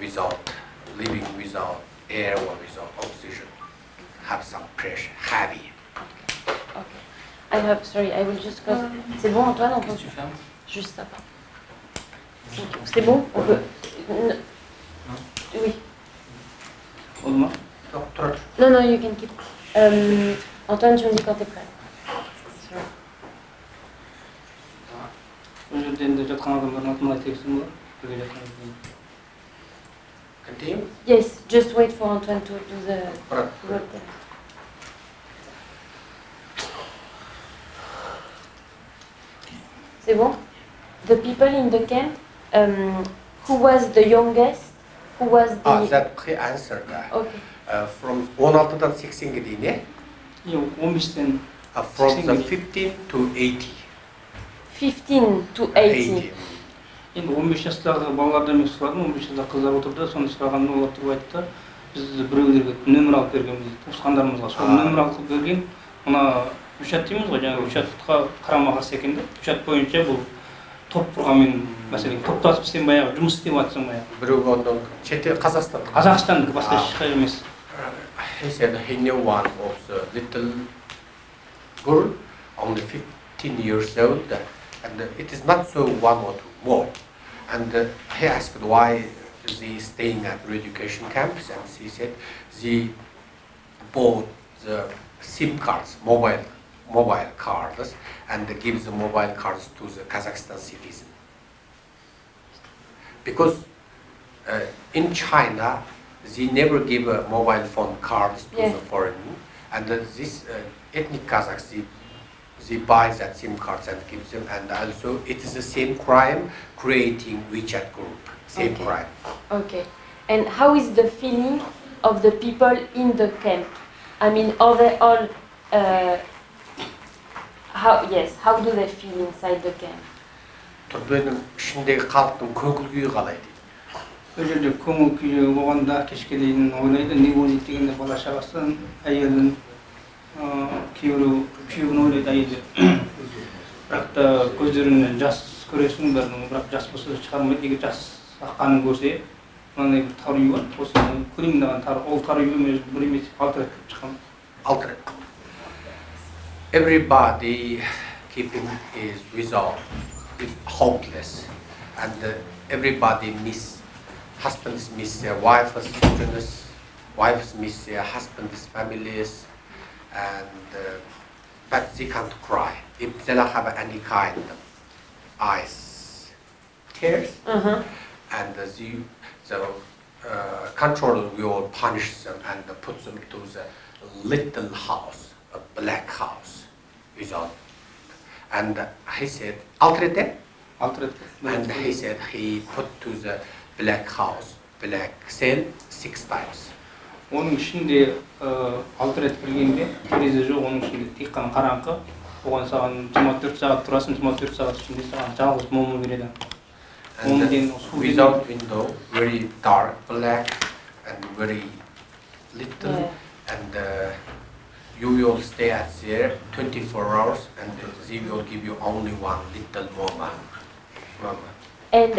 without living without air or without oxygen, have some pressure, heavy. Okay. I hope, sorry, I will just close. C'est bon, Antoine, on peut... Juste ça. C'est bon, on peut... Oui. Non, non, you can keep. Antoine, tu me dis quand t'es prêt. Continue? Yes, just wait for Antoine to do the work there. C'est bon? The people in the camp who was the youngest? Who was the... That he answered that. Okay. From 16'dan 80'ge дейін, yeah? 15'ten From the 15 to 80. 15 to 80. енді 15 жастағы балалардан мен сұрадым, 15 жастағы қыздар отырды, соны сұрағанда олар тұрып айтты, біз біреулерге нөмір алып бергенбіз, туысқандарымызға. Сол нөмір алып берген, мына учат дейміз ғой, жаңағы учатқа қарама қарсы екен де, учат бойынша бұл топ құрғанмен, мәселен, топтасып сен баяғы жұмыс істеп жатсың баяғы. Біреу ондан шетел Қазақстан. Қазақстандікі басқа ешқай емес. He said he knew one of the little girl, only 15 years old, and it is not so one or two more. And he asked why they staying at re-education camps, and he said they bought the SIM cards, mobile cards, and give the mobile cards to the Kazakhstan citizen. Because in China, they never give mobile phone cards to the foreign, and this ethnic Kazakhs, they buy that SIM cards and give them, and also it is the same crime creating WeChat group, same crime. Okay. And how is the feeling of the people in the camp? I mean, are they all... how do they feel inside the camp? Түрменің ішіндегі халықтың көңіл күйі қалай дейді. Ол жерде көңіл күйі болғанда кешке дейін ойлайды, не ойлайды дегенде бала шағасын, әйелін, күйеуін ойлайды әйелдер. Бірақ та көздерінен жас көресің бәрінің, бірақ жас болса шығармайды, егер жас аққанын көрсе, мынандай бір тар үй бар, осыны көрейін деген ол тар үй емес, бір емес, 6 рет шыққан. 6 рет. Everybody keeping is resolved, is hopeless, and everybody husbands miss their wives, children, wives miss their husbands' families, and but they can't cry if they don't have any kind of eyes, tears, and the controller will punish them and put them to the little house, a black house, without. And he said, altered, and he said he put to the black house, black cell 6 times. Оның ішінде 6 рет кіргенде терезе жоқ, оның ішінде тек қана қараңғы. Оған саған 24 сағат тұрасың, 24 сағат ішінде саған жалғыз момын береді. And without window, very dark, black, and very little, and you will stay at there 24 hours, and they will give you only one little mama. And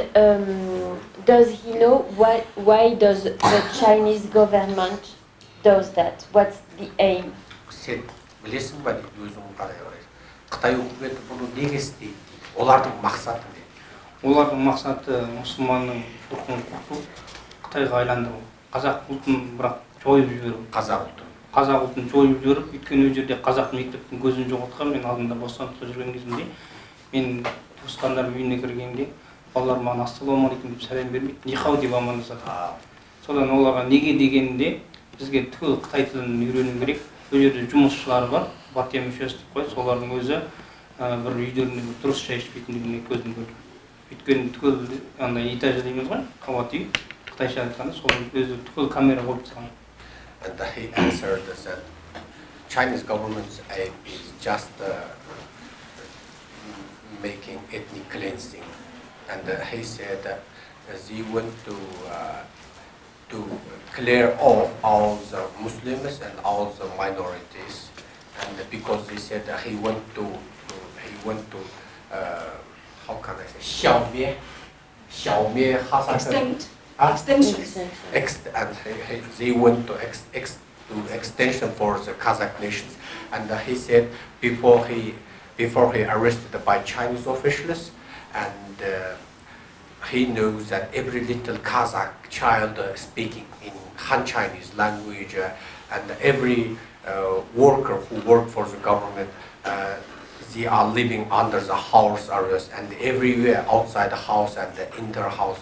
does he know why does the Chinese government does that? What's the aim? Сен білесің ба дейді, өзің қалай қарайсың? Қытай үкіметі бұны неге істейді дейді. Олардың мақсаты не? Олардың мақсаты мұсылманның рухын құрту, Қытайға айландыру. Қазақ ұлтын бірақ жойып жіберу. Қазақ ұлтын жойып жіберіп, өйткені ол жерде қазақ мектептің көзін жоғалтқан. Мен алдында бостандықта жүрген кезімде, мен туысқандарым үйіне кіргенде, балалар маған ассалаумағалейкум деп сәлем бермейді, нихау деп амандасады. Содан оларға неге дегенде бізге түгел Қытай тілін үйрену керек. Ол жерде жұмысшылар бар, партия мүшесі деп қойды, солардың өзі бір үйлерінде дұрыс шай ішпейтіндігіне көзін көрді. Өйткені түгел андай этажы дейміз ғой, қабат үй, Қытайша айтқанда, сол өзі түгел камера қойып тастаған. And he answered that Chinese government's aim is just making ethnic cleansing. And he said that they want to clear off all the Muslims and all the minorities, and because he said that he want to how can I say 消灭 Extinction. And they want to do extension for the Kazakh nations, and he said before he arrested by Chinese officials, and he knows that every little Kazakh child speaking in Han Chinese language, and every worker who work for the government, they are living under the house arrest, and everywhere outside the house and in their house,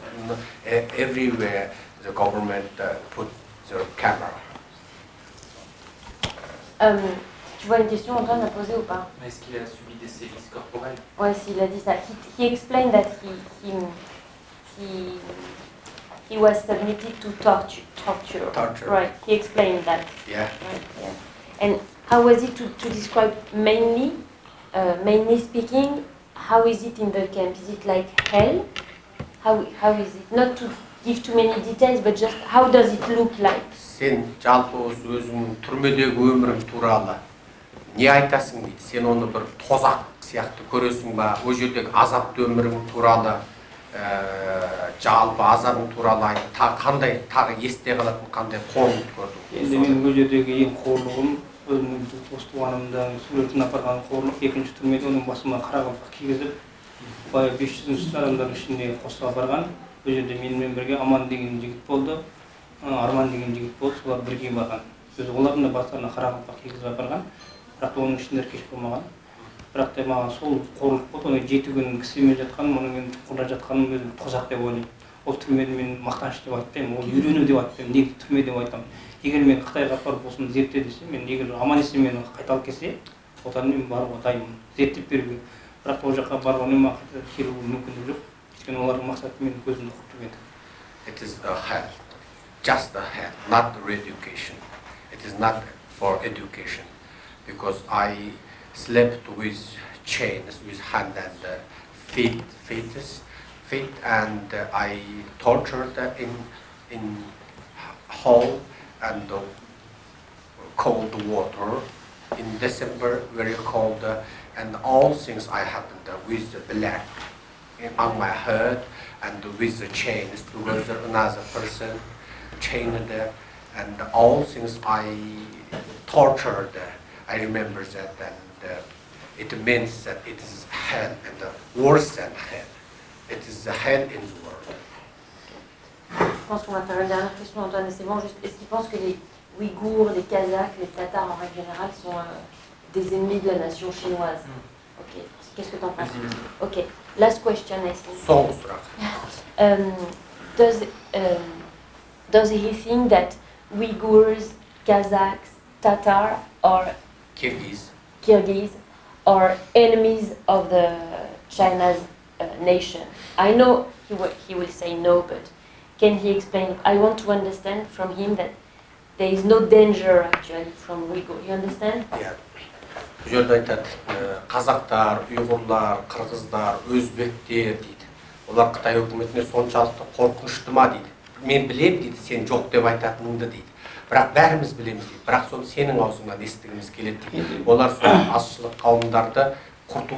everywhere the government put their camera. Tu vois une question Antoine a posée ou pas? Est-ce qu'il a subi des sévices corporels? Ouais, s'il a dit ça. He explained that he he was submitted to torture. Torture. Right. He explained that. Yeah. Right. Yeah. And how was it to describe mainly speaking? How is it in the camp? Is it like hell? How is it? Not to give too many details, but just how does it look like? Сен жалпы осы өзің түрмедегі өмірің туралы не айтасың дейді. Сен оны бір тозақ сияқты көресің ба? Ол жердегі азапты өмірің туралы, жалпы азабың туралы айтып, қандай тағы есте қалатын қандай қорлық көрдің? Енді мен ол жердегі ең қорлығым өзімнің туыс-туғанымда суретін апарған қорлық. Екінші түрмеде оның басыма қарақалпақ кигізіп, 500 адамдардың ішіне қосып апарған. Ол жерде менімен бірге Аман деген жігіт болды, Арман деген жігіт болды, солар бірге барған. Өзі олардың да бастарына қарақалпақ кигізіп апарған, бірақ оның ішінде кеш болмаған. Бірақ та маған сол қорлық болды. Оны 7 күн кісімен жатқаным, оның мен тұқырда жатқаным өзім тозақ деп ойлаймын. Ол түрмені мен мақтаныш деп айтпаймын, ол үйрену деп айтпаймын, неге түрме деп айтамын. Егер мен Қытайға апарып осыны зертте десе, мен егер аман есен мені қайталап келсе, одан мен баруға дайынмын, зерттеп беруге. Бірақ ол жаққа барғанмен маған келуге мүмкіндік жоқ. Өйткені олардың мақсаты менің көзімді құрту еді. It is a hell, just a hell, not re-education. It is not for education, because I slept with chains, with hand and feet, and I tortured in hole and cold water in December, very cold, and all things I happened with the black on my head and with the chains together another person chained, and all things I tortured. I remember that, and it means that it is hell and worse than hell. It is the hell in the world. Je pense qu'on va faire une dernière question, Antoine, et c'est bon. Est-ce qu'il pense que les Ouïghours, les Kazakhs, les Tatars en règle générale sont des ennemis de la nation chinoise? Ok. Qu'est-ce que tu en penses? Ok. Last question, I think. Does he think that Uyghurs, Kazakhs, Tatar, or Kyrgyz are enemies of the China's nation? I know he will say no, but can he explain? I want to understand from him that there is no danger actually from Uyghur. You understand? Yeah. Bu жерде айтады, қазақтар, ұйғырлар, қырғыздар, өзбектер дейді. Олар Қытай үкіметіне соншалықты қорқынышты ма дейді. Мен білем дейді, сен жоқ деп айтатыныңды дейді. Бірақ бәріміз білеміз дейді. Бірақ соны сенің аузыңнан естігіміз келеді дейді. Олар сол азшылық қауымдарды құрту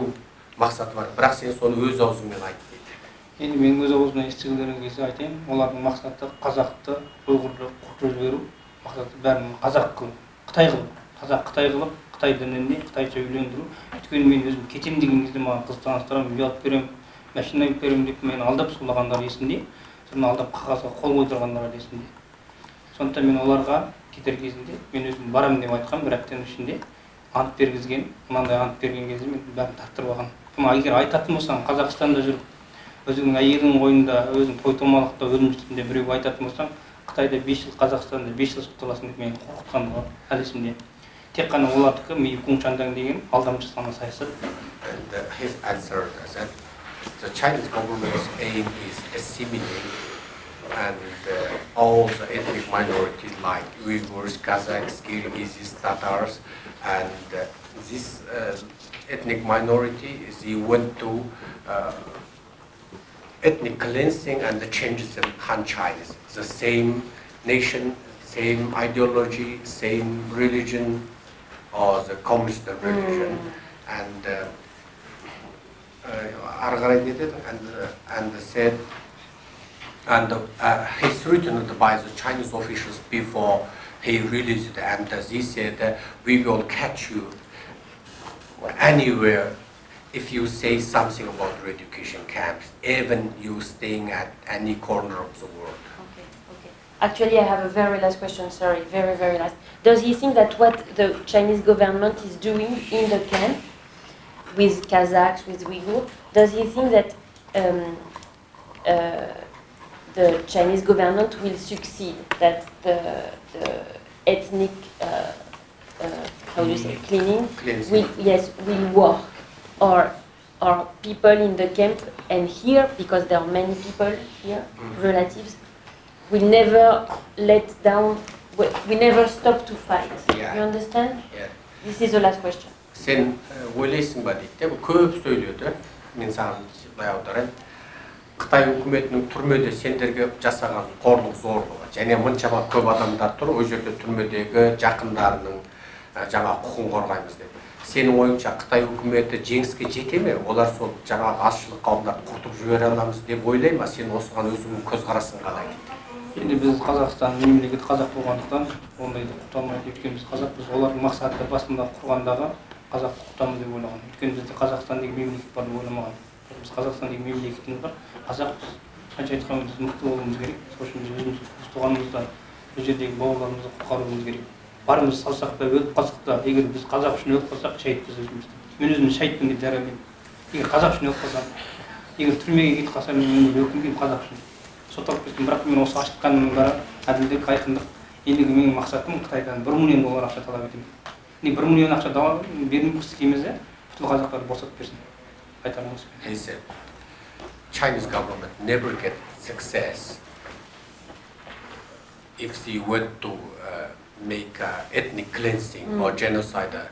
мақсаты бар. Бірақ сен соны өз аузыңмен айт дейді. Енді мен өз аузымнан естігілерін келсе айтайын, олардың мақсаты қазақты, ұйғырды құртып жіберу. Мақсаты бәрін қазақ қылып, Қытай қылып, қазақ Қытай қылып, Қытай дініне, Қытайша үйлендіру. Өйткені мен өзім кетем деген кезде маған қыз таныстырамын, үй алып беремін, машина алып беремін деп мені алдап сулағандар есінде, соны алдап қағазға қол қойдырғандар есінде. Сондықтан мен оларға кетер кезінде мен өзім барамын деп айтқан бір аптаның ішінде ант бергізген, мынандай ант берген кезде мен бәрін тақтырып алған. Егер айтатын болсам, Қазақстанда жүріп, өзіңнің әйелің ойында, өзің той-томалақта өлім үстінде біреу айтатын болсам, Қытайда 5 жыл, Қазақстанда 5 жыл сотталасың деп мені қорқытқан бар әлі есімде. Тек қана олардікі мейі күңшандаң деген алдамшы сана саясат. And his answer is that the Chinese government's aim is assimilating and all the ethnic minorities like Uyghurs, Kazakhs, Kyrgyzs, Tatars, and this ethnic minority is he went to ethnic cleansing and changes them Han Chinese, the same nation, same ideology, same religion, or the communist religion, and said, and he's written by the Chinese officials before he released it, and he said, we will catch you anywhere if you say something about re-education camps, even you staying at any corner of the world. Okay. Actually, I have a very last question, sorry, very last. Does he think that what the Chinese government is doing in the camp, with Kazakhs, with Uyghur, does he think that the Chinese government will succeed, that the ethnic, how do you say, cleaning, will work? Or or people in the camp and here, because there are many people here, relatives, we never let down, we never stop to fight. Yeah. You understand? Yeah. This is the last question. Sen ойлайсың ба дейді, көп сөйледі. Мен саған былай аударайын. Қытай үкіметінің түрмеде сендерге жасаған қорлық зорлығы және мұншама көп адамдар тұр, ол жерде түрмедегі жақындарының жаңа құқығын қорғаймыз деп. Сенің ойыңша Қытай үкіметі жеңіске жете ме? Олар сол жаңа азшылық қауымдарды құртып жібере аламыз деп ойлай ма? Сен осыған өзіңнің көзқарасың қалай дейді? Енді біз Қазақстан мемлекет қазақ болғандықтан ондайды құқыта алмайды. Өйткені біз қазақпыз. Олардың мақсаты басында құрғандағы қазақ құқытамыз деп ойлаған. Өйткені бізде Қазақстан деген мемлекет бар деп ойламаған. Біз Қазақстан деген мемлекетіміз бар. Қазақпыз. Қанша айтқанмен біз мықты болуымыз керек. Сол үшін біз өзіміз туғанымыздан бұл жердегі бауырларымызды құтқаруымыз керек. Барымыз салсақ та өліп қалсақ та, егер біз қазақ үшін өліп қалсақ, шәйітпіз өзіміз. Мен өзім шәйітпін деп жариялаймын. Егер қазақ үшін өліп қалсам, егер түрмеге кетіп қалсам, мен өкінбеймін қазақ үшін. Сотталып кеттім, бірақ мен осы ашыққанның бәрі әділдік, айқындық. Ендігі менің мақсатым Қытайдан $1 миллион ақша талап етемін. Не $1 миллион ақша бермегісі келмесе, бүкіл қазақтарды босатып берсін. Айтарым осы. He said, Chinese government never get success if they went to make ethnic cleansing or genocide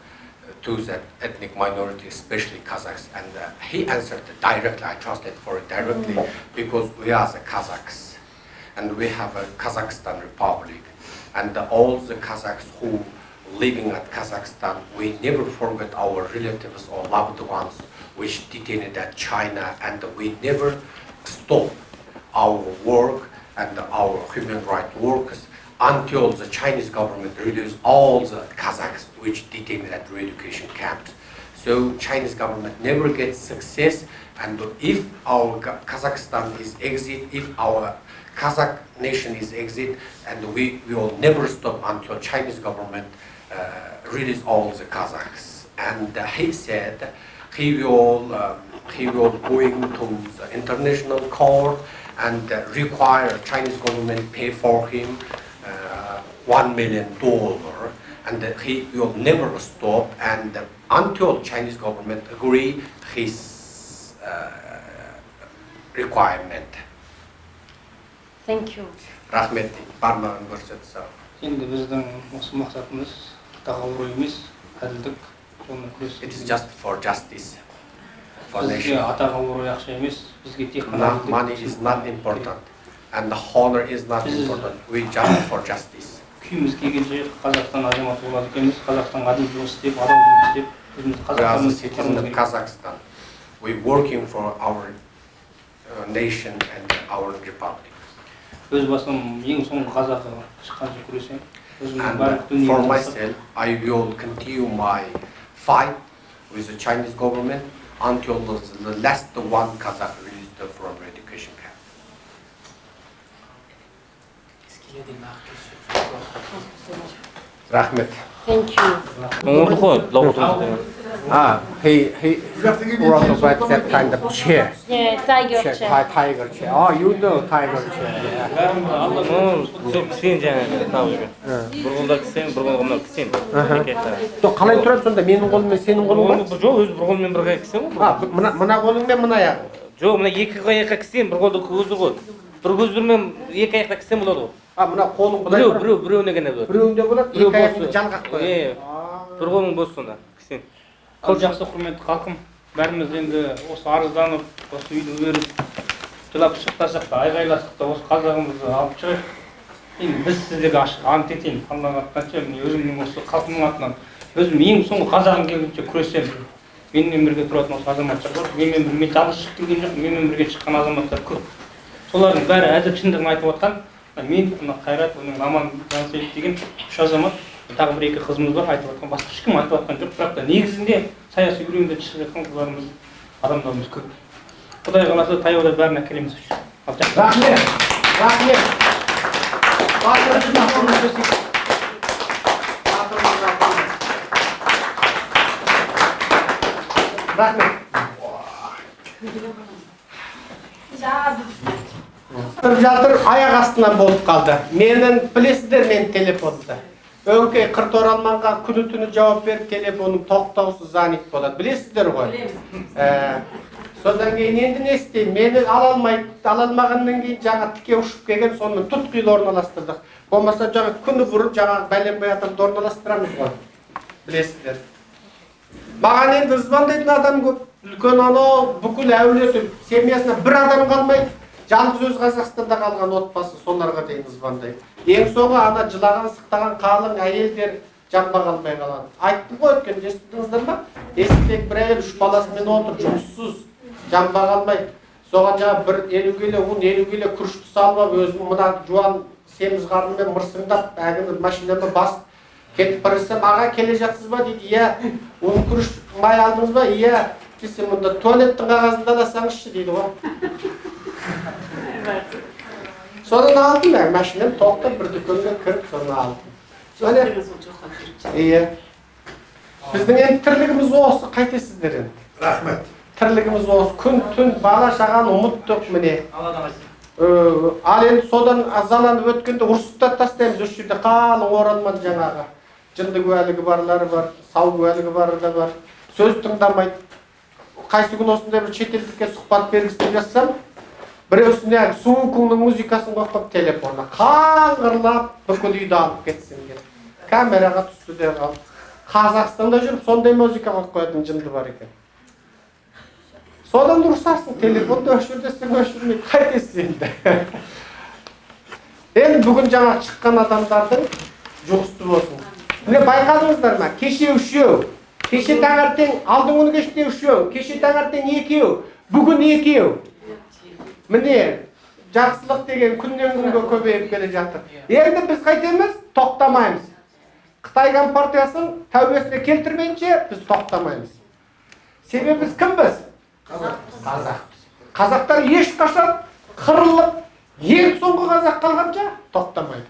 to that ethnic minority, especially Kazakhs. And he answered directly, I translate for it directly, because we are the Kazakhs, and we have a Kazakhstan Republic, and all the Kazakhs who living at Kazakhstan, we never forget our relatives or loved ones which detained at China, and we never stop our work and our human rights workers until the Chinese government releases all the Kazakhs which detained at re-education camps. So Chinese government never gets success, and if our Kazakhstan is exit, if our Kazakh nation is exit, and we will never stop until Chinese government release all the Kazakhs. And he said he will going to the international court and require Chinese government pay for him $1 million, and he will never stop, and until Chinese government agree his requirement. Thank you. Rahmet, barmağını görsetsa. Енді біздің осы мақсатымыз тағалу емес, әділдік, соны күрес. It is just for justice, for Бізге nation. атағалу ақша емес, бізге тек қана Money is not important, and the honor is not important. We just for justice. Күйіміз келгенше Қазақстан азаматы болады екенбіз, Қазақстанға әділ жұмыс істеп, адал жұмыс істеп, өзіміз We are the Қазақстанды citizens of Kazakhstan. We working for our nation and our republic. өз басым ең соңғы қазақы шыққанша күресемін. And for myself, I will continue my fight with the Chinese government until the last one Kazakh released from education camp. Rahmet. Thank you. He brought about that kind of chair. Yeah, tiger chair. Tiger chair. Oh, you know tiger chair. Қалай тұрады сонда? Менің қолым мен сенің қолың ба? Жоқ, өз бір қолмен бірге кісем ғой. Мына қолың мен мына аяғың? Жоқ, мына екі аяққа кісем, бір қолды көзі ғой. Бір көзірмен екі аяқта кісем болады ғой. Мына қолың бұлай тұр? Біреуіне ғана болады. Біреуінде болады, екі аяғыңды жалғақ қояды. Бір қолың бос сонда, кісем. Қол жақсы құрметті халқым, бәріміз енді осы арызданып, осы үйді өріп, жылап шықтасақ та, айғайласақ та, осы қазағымызды алып шығайық. Енді біз сіздерге ашық ант етейін, Алланың атынан, мен өзімнің осы халқымның атынан, өзім ең соңғы қазағым келгенше күресемін. Менімен бірге тұратын осы азаматтар бар, менімен бірге жалғыз шығып келген жоқ, менімен бірге шыққан азаматтар көп. Солардың бәрі әзір шындығын айтып отқан. Мен, Қайрат, Аман, Жансейіт деген үш азамат, тағы бір екі қызымыз бар, айтып отқан, басқа ешкім айтып отқан жоқ, бірақ та негізінде саяси үйренде шығып жатқан қыздарымыз, адамдарымыз көп. Құдай қаласа таяуда бәрін әкелеміз. Рахмет! Рахмет! Рахмет! Жатыр аяқ астынан болып қалды. Менің білесіздер мен телефонды. Өңкей қыртор алманға күні түні жауап беріп, телефоның тоқтаусыз занят болады. Білесіздер ғой? Содан кейін енді не істеймін? Мені ала алмағаннан кейін жаңа тіке ұшып келген, сонымен тұтқиыл орналастырдық. Болмаса жаңа күні бұрын жаңа бәленбай адамды орналастырамыз ғой. Білесіздер. Маған енді звондайтын адам көп. Үлкен анау бүкіл әулеті семьясына бір адам қалмайды. Жалғыз өз Қазақстанда қалған отбасы соларға дейін звондайды. Ең соңы ана жылаған, сықтаған қалың әйелдер жанба қалмай қалады. Айттым ғой өткен, естідіңіздер ма? Естідегі бір әйел 3 баласымен отыр, жұмыссыз, жанба қалмай. Соған жаңа бір 50 келі ұн, 50 келі күрішті салып, өзім мына жуан семіз қарнымен мырсыңдап, әгіні машинама басып кетіп барсам, аға келе жатсыз ба дейді. Иә, ұн күріш май алдыңыз ба? Иә. Десем, мұнда туалеттің қағазын алсаңызшы дейді ғой. Содан алдым, машинам тоқтап бір дүкенге кіріп, соны алдым. Иә. Біздің енді тірлігіміз осы, қайтесіздер енді? Рахмет. Тірлігіміз осы, күн түн бала шағаны ұмыттық міне. Ал енді содан азаланып өткенде ұрсықтап тастаймыз, осы жерде қалың оралман жаңағы. Жынды куәлігі барлары бар, сау куәлігі бары да бар. Сөз тыңдамайды. Қайсы күн осындай бір шетелдікке сұхбат бергісі деп жазсам, біреусіне суықыңның музыкасын қойып телефонына қаңғырлап бүкіл үйді алып кетсін деп. Камераға түсті де қалды. Қазақстанда жүріп сондай музыка қойып қоятын жынды бар екен. Содан ұрсасың, телефонды өшір десең өшірмейді, қайтесіз енді. Енді бүгін жаңа шыққан адамдардың жұғысты болсын. Міне байқадыңыздар ма? Кеше үшеу, кеше таңертең, алдың күні кеште үшеу, кеше таңертең екеу, бүгін екеу. Міне, жақсылық деген күннен күнге көбейіп келе жатыр. Енді біз қайтеміз? Тоқтамаймыз. Қытай компартиясын тәубесіне келтірмейінше біз тоқтамаймыз. Себебі біз кімбіз? Қазақпыз. Қазақтар ешқашан қырылып, ең соңғы қазақ қалғанша тоқтамайды.